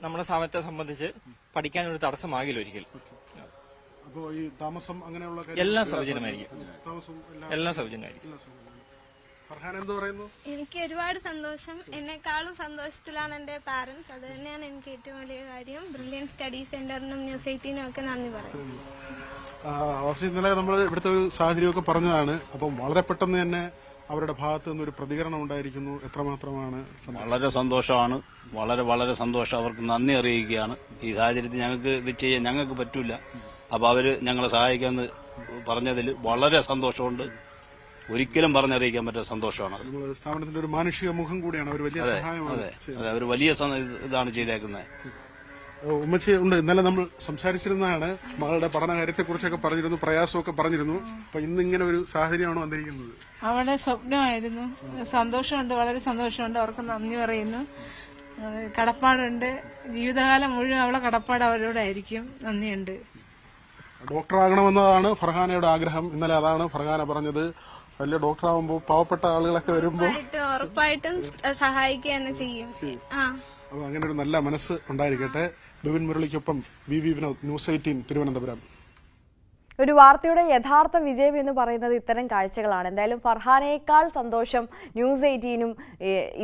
നമ്മുടെ സ്ഥാപനത്തെ സംബന്ധിച്ച് പഠിക്കാൻ ഒരു തടസ്സമാകില്ല ഒരിക്കലും. അപ്പോൾ ഈ താമസം അങ്ങനെയുള്ള എല്ലാം സൗജന്യമായിരിക്കും. എല്ലാം സൗജന്യമായിരിക്കും. എനിക്ക് ഒരുപാട് സന്തോഷം. എന്നെക്കാളും സന്തോഷത്തിലാണ് എന്റെ പാരന്റ്സ്. അത് തന്നെയാണ് എനിക്ക് ഏറ്റവും വലിയ കാര്യം. ബ്രില്യൻ സ്റ്റഡി സെന്ററിനും ന്യൂസ് 18നും ഒക്കെ നന്ദി പറയുന്നു. ഇന്നലെ നമ്മൾ ഇവിടുത്തെ ഒരു സാഹചര്യമൊക്കെ പറഞ്ഞതാണ്. അപ്പം വളരെ പെട്ടെന്ന് തന്നെ അവരുടെ ഭാഗത്ത് നിന്നൊരു പ്രതികരണം ഉണ്ടായിരിക്കുന്നു. എത്രമാത്രമാണ്? വളരെ സന്തോഷമാണ്. വളരെ സന്തോഷം. അവർക്ക് നന്ദി അറിയിക്കുകയാണ്. ഈ സാഹചര്യത്തിൽ ഞങ്ങൾക്ക് ഇത് ചെയ്യാൻ ഞങ്ങൾക്ക് പറ്റൂല. അപ്പൊ അവര് ഞങ്ങളെ സഹായിക്കാന്ന് പറഞ്ഞതിൽ വളരെ സന്തോഷമുണ്ട്. ഒരിക്കലും പറഞ്ഞറിയിക്കാൻ പറ്റുന്ന സന്തോഷമാണ്. സ്ഥാപനത്തിന്റെ ഒരു മാനുഷിക മുഖം കൂടിയാണ്. അവർ വലിയ സഹായമാണ്. അതെ, അവർ വലിയ ഇതാണ് ചെയ്തേക്കുന്നത്. ഉമ്മച്ചി ഉണ്ട്. ഇന്നലെ നമ്മൾ സംസാരിച്ചിരുന്നതാണ്, മകളുടെ പഠന കാര്യത്തെക്കുറിച്ചൊക്കെ പറഞ്ഞിരുന്നു, പ്രയാസമൊക്കെ പറഞ്ഞിരുന്നു. അപ്പൊ ഇന്ന് ഇങ്ങനെ ഒരു സാഹചര്യമാണ് വന്നിരിക്കുന്നത്. അവളുടെ സ്വപ്നമായിരുന്നു. സന്തോഷമുണ്ട്, വളരെ സന്തോഷമുണ്ട്. അവർക്ക് നന്ദി പറയുന്നു. കടപ്പാടുണ്ട്. ജീവിതകാലം മുഴുവൻ അവളെ കടപ്പാട് അവരോടായിരിക്കും. നന്ദിയുണ്ട്. ഡോക്ടറാകണമെന്നതാണ് ഫർഹാനയുടെ ആഗ്രഹം. ഇന്നലെ അതാണ് ഫർഹാന പറഞ്ഞത്. വലിയ ഡോക്ടറാകുമ്പോൾ പാവപ്പെട്ട ആളുകളൊക്കെ വരുമ്പോൾ ഉറപ്പായിട്ടും സഹായിക്കുക തന്നെ ചെയ്യും. അപ്പൊ അങ്ങനെ ഒരു നല്ല മനസ്സ് ഉണ്ടായിരിക്കട്ടെ. ബിപിൻ മുരളിക്കൊപ്പം വി വിനോദ്, ന്യൂസ് 18 തിരുവനന്തപുരം. ഒരു വാർത്തയുടെ യഥാർത്ഥ വിജയം എന്ന് പറയുന്നത് ഇത്തരം കാഴ്ചകളാണ്. എന്തായാലും ഫർഹാനയേക്കാൾ സന്തോഷം ന്യൂസ് 18നും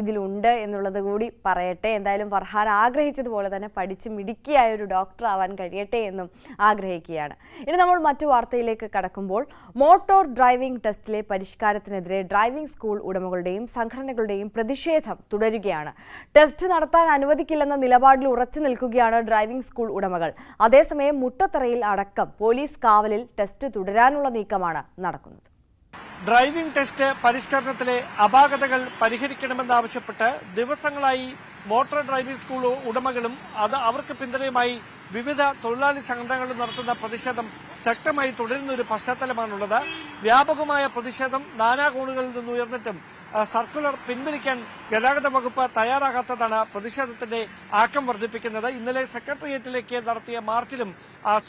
ഇതിലുണ്ട് എന്നുള്ളത് കൂടി പറയട്ടെ. എന്തായാലും ഫർഹാൻ ആഗ്രഹിച്ചതുപോലെ തന്നെ പഠിച്ച് മിടുക്കിയായ ഒരു ഡോക്ടർ ആവാൻ കഴിയട്ടെ എന്നും ആഗ്രഹിക്കുകയാണ്. ഇനി നമ്മൾ മറ്റു വാർത്തയിലേക്ക് കടക്കുമ്പോൾ മോട്ടോർ ഡ്രൈവിംഗ് ടെസ്റ്റിലെ പരിഷ്കാരത്തിനെതിരെ ഡ്രൈവിംഗ് സ്കൂൾ ഉടമകളുടെയും സംഘടനകളുടെയും പ്രതിഷേധം തുടരുകയാണ്. ടെസ്റ്റ് നടത്താൻ അനുവദിക്കില്ലെന്ന നിലപാടിൽ ഉറച്ചു നിൽക്കുകയാണ് ഡ്രൈവിംഗ് സ്കൂൾ ഉടമകൾ. അതേസമയം മുട്ടത്തറയിൽ അടക്കം പോലീസ് കാവലിൽ ടെസ്റ്റ് തുടരാനുള്ള നീക്കമാണ് നടക്കുന്നത്. ഡ്രൈവിംഗ് ടെസ്റ്റ് പരിഷ്കരണത്തിലെ അപാകതകൾ പരിഹരിക്കണമെന്നാവശ്യപ്പെട്ട് ദിവസങ്ങളായി മോട്ടോർ ഡ്രൈവിംഗ് സ്കൂൾ ഉടമകളും അവർക്ക് പിന്തുണയുമായി വിവിധ തൊഴിലാളി സംഘടനകളും നടത്തുന്ന പ്രതിഷേധം ശക്തമായി തുടരുന്ന ഒരു പശ്ചാത്തലമാണുള്ളത്. വ്യാപകമായ പ്രതിഷേധം നാനാകോണുകളിൽ നിന്ന് ഉയർന്നിട്ടും സർക്കുലർ പിൻവലിക്കാൻ ഗതാഗത വകുപ്പ് തയ്യാറാകാത്തതാണ് പ്രതിഷേധത്തിന്റെ ആക്കം വർദ്ധിപ്പിക്കുന്നത്. ഇന്നലെ സെക്രട്ടേറിയറ്റിലേക്ക് നടത്തിയ മാർച്ചിലും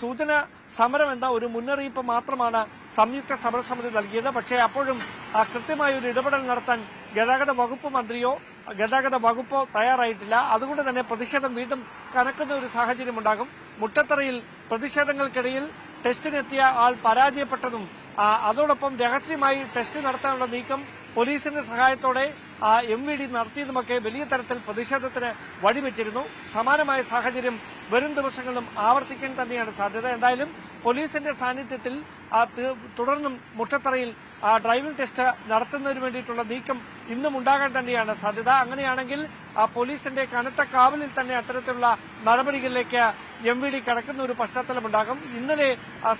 സൂചന സമരം എന്ന ഒരു മുന്നറിയിപ്പ് മാത്രമാണ് സംയുക്ത സമരസമിതി നൽകിയത്. പക്ഷേ അപ്പോഴും കൃത്യമായ ഒരു ഇടപെടൽ നടത്താൻ ഗതാഗത വകുപ്പ് മന്ത്രിയോ ഗതാഗത വകുപ്പോ തയ്യാറായിട്ടില്ല. അതുകൊണ്ട് തന്നെ പ്രതിഷേധം വീണ്ടും കനക്കുന്ന ഒരു സാഹചര്യമുണ്ടാകും. മുട്ടത്തറയിൽ പ്രതിഷേധങ്ങൾക്കിടയിൽ ടെസ്റ്റിനെത്തിയ ആൾ പരാജയപ്പെട്ടതും അതോടൊപ്പം രഹസ്യമായി ടെസ്റ്റ് നടത്താനുള്ള നീക്കം പോലീസിന്റെ സഹായത്തോടെ MVD നടത്തിയതുമൊക്കെ വലിയ തരത്തിൽ പ്രതിഷേധത്തിന് വഴിവെച്ചിരുന്നു. സമാനമായ സാഹചര്യം വരും ദിവസങ്ങളിലും ആവർത്തിക്കാൻ തന്നെയാണ് സാധ്യത. എന്തായാലും പോലീസിന്റെ സാന്നിധ്യത്തിൽ തുടർന്നും മുട്ടത്തറയിൽ ഡ്രൈവിംഗ് ടെസ്റ്റ് നടത്തുന്നതിന് വേണ്ടിയിട്ടുള്ള നീക്കം ഇന്നും ഉണ്ടാകാൻ തന്നെയാണ് സാധ്യത. അങ്ങനെയാണെങ്കിൽ പോലീസിന്റെ കനത്ത കാവലിൽ തന്നെ അത്തരത്തിലുള്ള നടപടികളിലേക്ക് MVD കടക്കുന്ന ഒരു പശ്ചാത്തലമുണ്ടാകും. ഇന്നലെ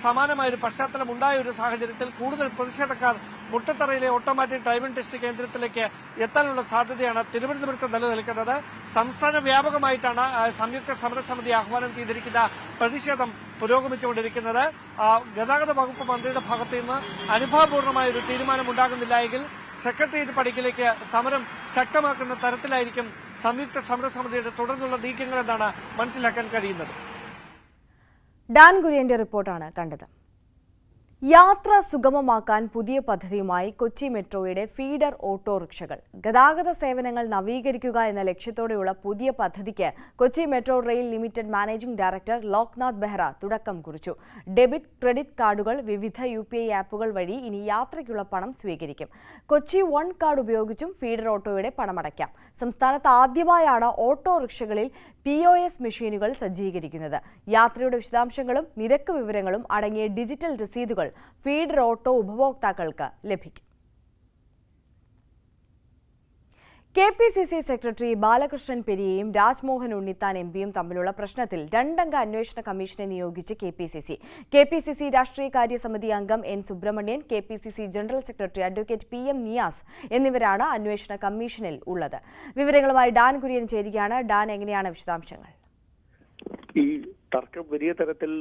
സമാനമായ ഒരു പശ്ചാത്തലം ഉണ്ടായ ഒരു സാഹചര്യത്തിൽ കൂടുതൽ പ്രതിഷേധക്കാർ മുട്ടത്തറയിലെ ഓട്ടോമാറ്റിക് ഡ്രൈവിംഗ് ടെസ്റ്റ് കേന്ദ്രത്തിലേക്ക് എത്താനുള്ള സാധ്യതയാണ് തിരുവനന്തപുരത്ത് നിലനിൽക്കുന്നത്. സംസ്ഥാന വ്യാപകമായിട്ടാണ് സംയുക്ത സമരസമിതി ആഹ്വാനം ചെയ്തിരിക്കുന്ന പ്രതിഷേധം പുരോഗമിച്ചുകൊണ്ടിരിക്കുന്നത്. ഗതാഗത വകുപ്പ് മന്ത്രിയുടെ ഭാഗത്ത് നിന്ന് അനുഭാവപൂർണമായ ഒരു തീരുമാനം ഉണ്ടാകുന്നില്ല എങ്കിൽ സെക്രട്ടേറിയറ്റ് പടിക്കലേക്ക് സമരം ശക്തമാക്കുന്ന തരത്തിലായിരിക്കും സംയുക്ത സമരസമിതിയുടെ തുടർന്നുള്ള നീക്കങ്ങളെന്നാണ് മനസ്സിലാക്കാൻ കഴിയുന്നത്. ഡാൻ കുര്യന്റെ റിപ്പോർട്ടാണ് കണ്ടത്. യാത്ര സുഗമമാക്കാൻ പുതിയ പദ്ധതിയുമായി കൊച്ചി മെട്രോയുടെ ഫീഡർ ഓട്ടോറിക്ഷകൾ. ഗതാഗത സേവനങ്ങൾ നവീകരിക്കുക എന്ന ലക്ഷ്യത്തോടെയുള്ള പുതിയ പദ്ധതിക്ക് Kochi metro rail limited managing director Loknath Behera തുടക്കം കുറിച്ചു. ഡെബിറ്റ്, ക്രെഡിറ്റ് കാർഡുകൾ, വിവിധ UPI ആപ്പുകൾ വഴി ഇനി യാത്രയ്ക്കുള്ള പണം സ്വീകരിക്കും. കൊച്ചി വൺ കാർഡ് ഉപയോഗിച്ചും ഫീഡർ ഓട്ടോയുടെ പണമടയ്ക്കാം. സംസ്ഥാനത്ത് ആദ്യമായാണ് ഓട്ടോറിക്ഷകളിൽ POS മെഷീനുകൾ സജ്ജീകരിക്കുന്നത്. യാത്രയുടെ വിശദാംശങ്ങളും നിരക്ക് വിവരങ്ങളും അടങ്ങിയ ഡിജിറ്റൽ രസീതുകൾ ഫീഡർ ഓട്ടോ ഉപഭോക്താക്കൾക്ക് ലഭിക്കും. KPCC സെക്രട്ടറി ബാലകൃഷ്ണൻ പെരിയയും രാജ്മോഹൻ ഉണ്ണിത്താൻ MPയും തമ്മിലുള്ള പ്രശ്നത്തിൽ 2-അംഗ അന്വേഷണ കമ്മീഷനെ നിയോഗിച്ച് KPCC രാഷ്ട്രീയകാര്യ സമിതി അംഗം N Subramanian, KPCC general secretary advocate PM Niyas എന്നിവരാണ് അന്വേഷണ കമ്മീഷനിൽ ഉള്ളത്. വിവരങ്ങളുമായി ഡാൻ കുര്യൻ ചേരുകയാണ്. ഡാൻ, എങ്ങനെയാണ് വിശദാംശങ്ങൾ? ഈ തർക്കം വലിയ തരത്തിൽ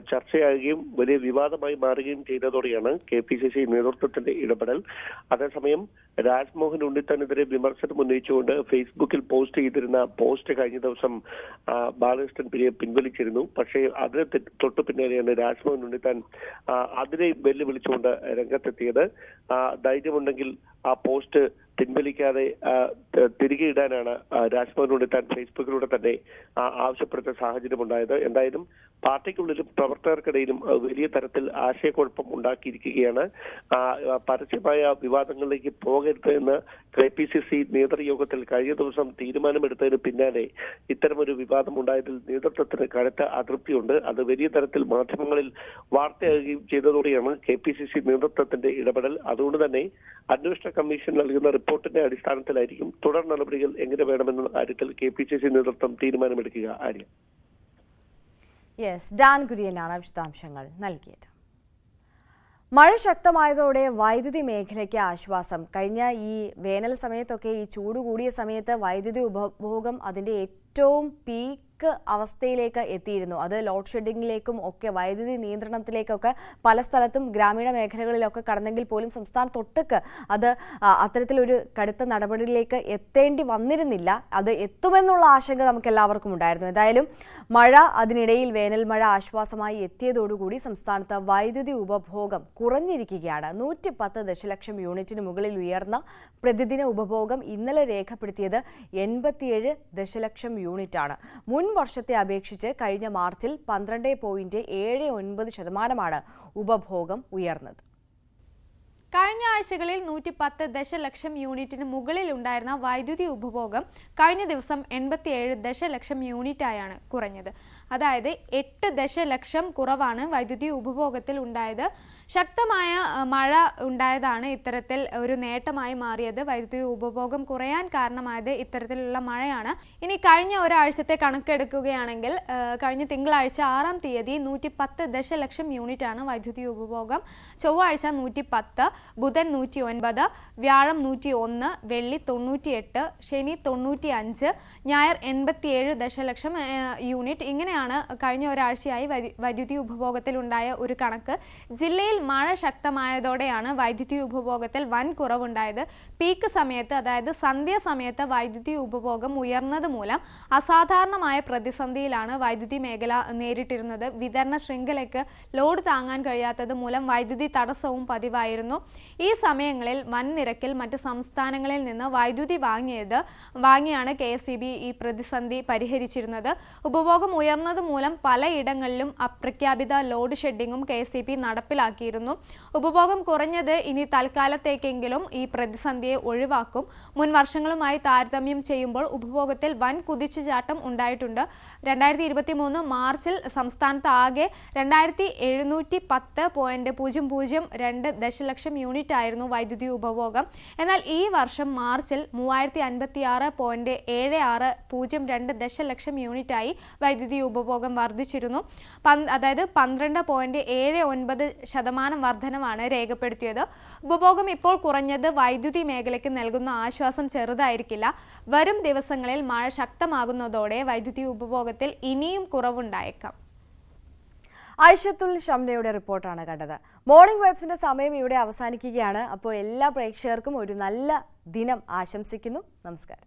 ചർച്ചയാകുകയും വലിയ വിവാദമായി മാറുകയും ചെയ്തതോടെയാണ് KPCC നേതൃത്വത്തിന്റെ ഇടപെടൽ. അതേസമയം രാജ്മോഹൻ ഉണ്ണിത്താനെതിരെ വിമർശനം ഉന്നയിച്ചുകൊണ്ട് ഫേസ്ബുക്കിൽ പോസ്റ്റ് ചെയ്തിരുന്ന പോസ്റ്റ് കഴിഞ്ഞ ദിവസം ബാലകൃഷ്ണൻ പെരിയ പിൻവലിച്ചിരുന്നു. പക്ഷേ അതിന് തൊട്ടു പിന്നാലെയാണ് രാജ്മോഹൻ ഉണ്ണിത്താൻ അതിനെ വെല്ലുവിളിച്ചുകൊണ്ട് രംഗത്തെത്തിയത്. ധൈര്യമുണ്ടെങ്കിൽ ആ പോസ്റ്റ് പിൻവലിക്കാതെ തിരികെ ഇടാനാണ് രാജ്മോഹൻ ഉണ്ണിത്താൻ ഫേസ്ബുക്കിലൂടെ തന്നെ ആവശ്യപ്പെടുന്ന സാഹചര്യമുണ്ടായത്. എന്തായാലും പാർട്ടിക്കുള്ളിലും പ്രവർത്തകർക്കിടയിലും വലിയ തരത്തിൽ ആശയക്കുഴപ്പം ഉണ്ടാക്കിയിരിക്കുകയാണ്. പരസ്യമായ വിവാദങ്ങളിലേക്ക് പോകരുത് എന്ന് KPCC നേതൃയോഗത്തിൽ കഴിഞ്ഞ ദിവസം തീരുമാനമെടുത്തതിന് പിന്നാലെ ഇത്തരമൊരു വിവാദം ഉണ്ടായതിൽ നേതൃത്വത്തിന് കനത്ത അതൃപ്തിയുണ്ട്. അത് വലിയ തരത്തിൽ മാധ്യമങ്ങളിൽ വാർത്തയാകുകയും ചെയ്തതോടെയാണ് KPCC നേതൃത്വത്തിന്റെ ഇടപെടൽ. അതുകൊണ്ട് തന്നെ അന്വേഷണ കമ്മീഷൻ നൽകുന്ന റിപ്പോർട്ടിന്റെ അടിസ്ഥാനത്തിലായിരിക്കും തുടർ നടപടികൾ എങ്ങനെ വേണമെന്ന കാര്യത്തിൽ KPCC നേതൃത്വം തീരുമാനമെടുക്കുക. ആര്യ, ഡാൻ കുര്യനാണ് വിശദാംശങ്ങൾ നൽകിയത്. മഴ ശക്തമായതോടെ വൈദ്യുതി മേഖലയ്ക്ക് ആശ്വാസം. കഴിഞ്ഞ ഈ വേനൽ സമയത്തൊക്കെ, ഈ ചൂട് കൂടിയ സമയത്ത് വൈദ്യുതി ഉപഭോഗം അതിന്റെ ഏറ്റവും പീക്ക് പീക്ക് അവസ്ഥയിലേക്ക് എത്തിയിരുന്നു. അത് ലോഡ് ഷെഡിങ്ങിലേക്കും ഒക്കെ വൈദ്യുതി നിയന്ത്രണത്തിലേക്കൊക്കെ പല സ്ഥലത്തും ഗ്രാമീണ മേഖലകളിലൊക്കെ കടന്നെങ്കിൽ പോലും സംസ്ഥാനത്തൊട്ടുക്ക് അത് അത്തരത്തിലൊരു കടുത്ത നടപടിയിലേക്ക് എത്തേണ്ടി വന്നിരുന്നില്ല. അത് എത്തുമെന്നുള്ള ആശങ്ക നമുക്ക് എല്ലാവർക്കും ഉണ്ടായിരുന്നു. എന്തായാലും മഴ അതിനിടയിൽ വേനൽ മഴ ആശ്വാസമായി എത്തിയതോടുകൂടി സംസ്ഥാനത്ത് വൈദ്യുതി ഉപഭോഗം കുറഞ്ഞിരിക്കുകയാണ്. 110 ദശലക്ഷം യൂണിറ്റിന് മുകളിൽ ഉയർന്ന പ്രതിദിന ഉപഭോഗം ഇന്നലെ രേഖപ്പെടുത്തിയത് 87 ദശലക്ഷം യൂണിറ്റാണ്. മുൻ വർഷത്തെ അപേക്ഷിച്ച് കഴിഞ്ഞ മാർച്ചിൽ 12.79% ഉപഭോഗം ഉയർന്നത്. കഴിഞ്ഞ ആഴ്ചകളിൽ 110 ദശലക്ഷം യൂണിറ്റിന് മുകളിൽ ഉണ്ടായിരുന്ന വൈദ്യുതി ഉപഭോഗം കഴിഞ്ഞ ദിവസം 87 ദശലക്ഷം യൂണിറ്റായാണ് കുറഞ്ഞത്. അതായത് 8 ദശലക്ഷം കുറവാണ് വൈദ്യുതി ഉപഭോഗത്തിൽ ഉണ്ടായത്. ശക്തമായ മഴ ഉണ്ടായതാണ് ഇത്തരത്തിൽ ഒരു നേട്ടമായി മാറിയത്. വൈദ്യുതി ഉപഭോഗം കുറയാൻ കാരണമായത് ഇത്തരത്തിലുള്ള മഴയാണ്. ഇനി കഴിഞ്ഞ ഒരാഴ്ചത്തെ കണക്കെടുക്കുകയാണെങ്കിൽ കഴിഞ്ഞ തിങ്കളാഴ്ച 6-ാം തീയതി 110 ദശലക്ഷം യൂണിറ്റാണ് വൈദ്യുതി ഉപഭോഗം. ചൊവ്വാഴ്ച 110, ബുധൻ 109, വ്യാഴം 101, വെള്ളി 98, ശനി 95, ഞായർ 87 ദശലക്ഷം യൂണിറ്റ്. ഇങ്ങനെയാണ് കഴിഞ്ഞ ഒരാഴ്ചയായി വൈദ്യുതി ഉപഭോഗത്തിൽ ഉണ്ടായ ഒരു കണക്ക്. ജില്ലയിൽ മഴ ശക്തമായതോടെയാണ് വൈദ്യുതി ഉപഭോഗത്തിൽ വൻ കുറവുണ്ടായത്. പീക്ക് സമയത്ത്, അതായത് സന്ധ്യാസമയത്ത് വൈദ്യുതി ഉപഭോഗം ഉയർന്നത് മൂലം അസാധാരണമായ പ്രതിസന്ധിയിലാണ് വൈദ്യുതി മേഖല നേരിട്ടിരുന്നത്. വിതരണ ശൃംഖലയ്ക്ക് ലോഡ് താങ്ങാൻ കഴിയാത്തത് മൂലം വൈദ്യുതി തടസ്സവും പതിവായിരുന്നു. ഈ സമയങ്ങളിൽ വൻ നിരക്കിൽ മറ്റ് സംസ്ഥാനങ്ങളിൽ നിന്ന് വൈദ്യുതി വാങ്ങിയാണ് KSEB ഈ പ്രതിസന്ധി പരിഹരിച്ചിരുന്നത്. ഉപഭോഗം ഉയർന്നത് മൂലം പലയിടങ്ങളിലും അപ്രഖ്യാപിത ലോഡ് ഷെഡിങ്ങും KSEB നടപ്പിലാക്കിയിരുന്നു. ഉപഭോഗം കുറഞ്ഞത് ഇനി തൽക്കാലത്തേക്കെങ്കിലും ഈ പ്രതിസന്ധിയെ ഒഴിവാക്കും. മുൻ വർഷങ്ങളുമായി താരതമ്യം ചെയ്യുമ്പോൾ ഉപഭോഗത്തിൽ വൻ കുതിച്ചുചാട്ടം ഉണ്ടായിട്ടുണ്ട്. 2023 മാർച്ചിൽ സംസ്ഥാനത്ത് ആകെ 2710.002 ദശലക്ഷം യൂണിറ്റ് ആയിരുന്നു വൈദ്യുതി ഉപഭോഗം. എന്നാൽ ഈ വർഷം മാർച്ചിൽ 3056.7602 ദശലക്ഷം യൂണിറ്റായി വൈദ്യുതി ഉപഭോഗം വർദ്ധിച്ചിരുന്നു. അതായത് 12.79% വർധനമാണ് രേഖപ്പെടുത്തിയത്. ഉപഭോഗം ഇപ്പോൾ കുറഞ്ഞത് വൈദ്യുതി മേഖലയ്ക്ക് നൽകുന്ന ആശ്വാസം ചെറുതായിരിക്കില്ല. വരും ദിവസങ്ങളിൽ മഴ ശക്തമാകുന്നതോടെ വൈദ്യുതി ഉപഭോഗത്തിൽ ഇനിയും കുറവുണ്ടായേക്കാം. ഐഷത്തുൽ ഷംനയുടെ റിപ്പോർട്ടാണ് കണ്ടത്. മോർണിംഗ് വൈബ്സിന്റെ സമയം ഇവിടെ അവസാനിക്കുകയാണ്. അപ്പോൾ എല്ലാ പ്രേക്ഷകർക്കും ഒരു നല്ല ദിനം ആശംസിക്കുന്നു. നമസ്കാരം.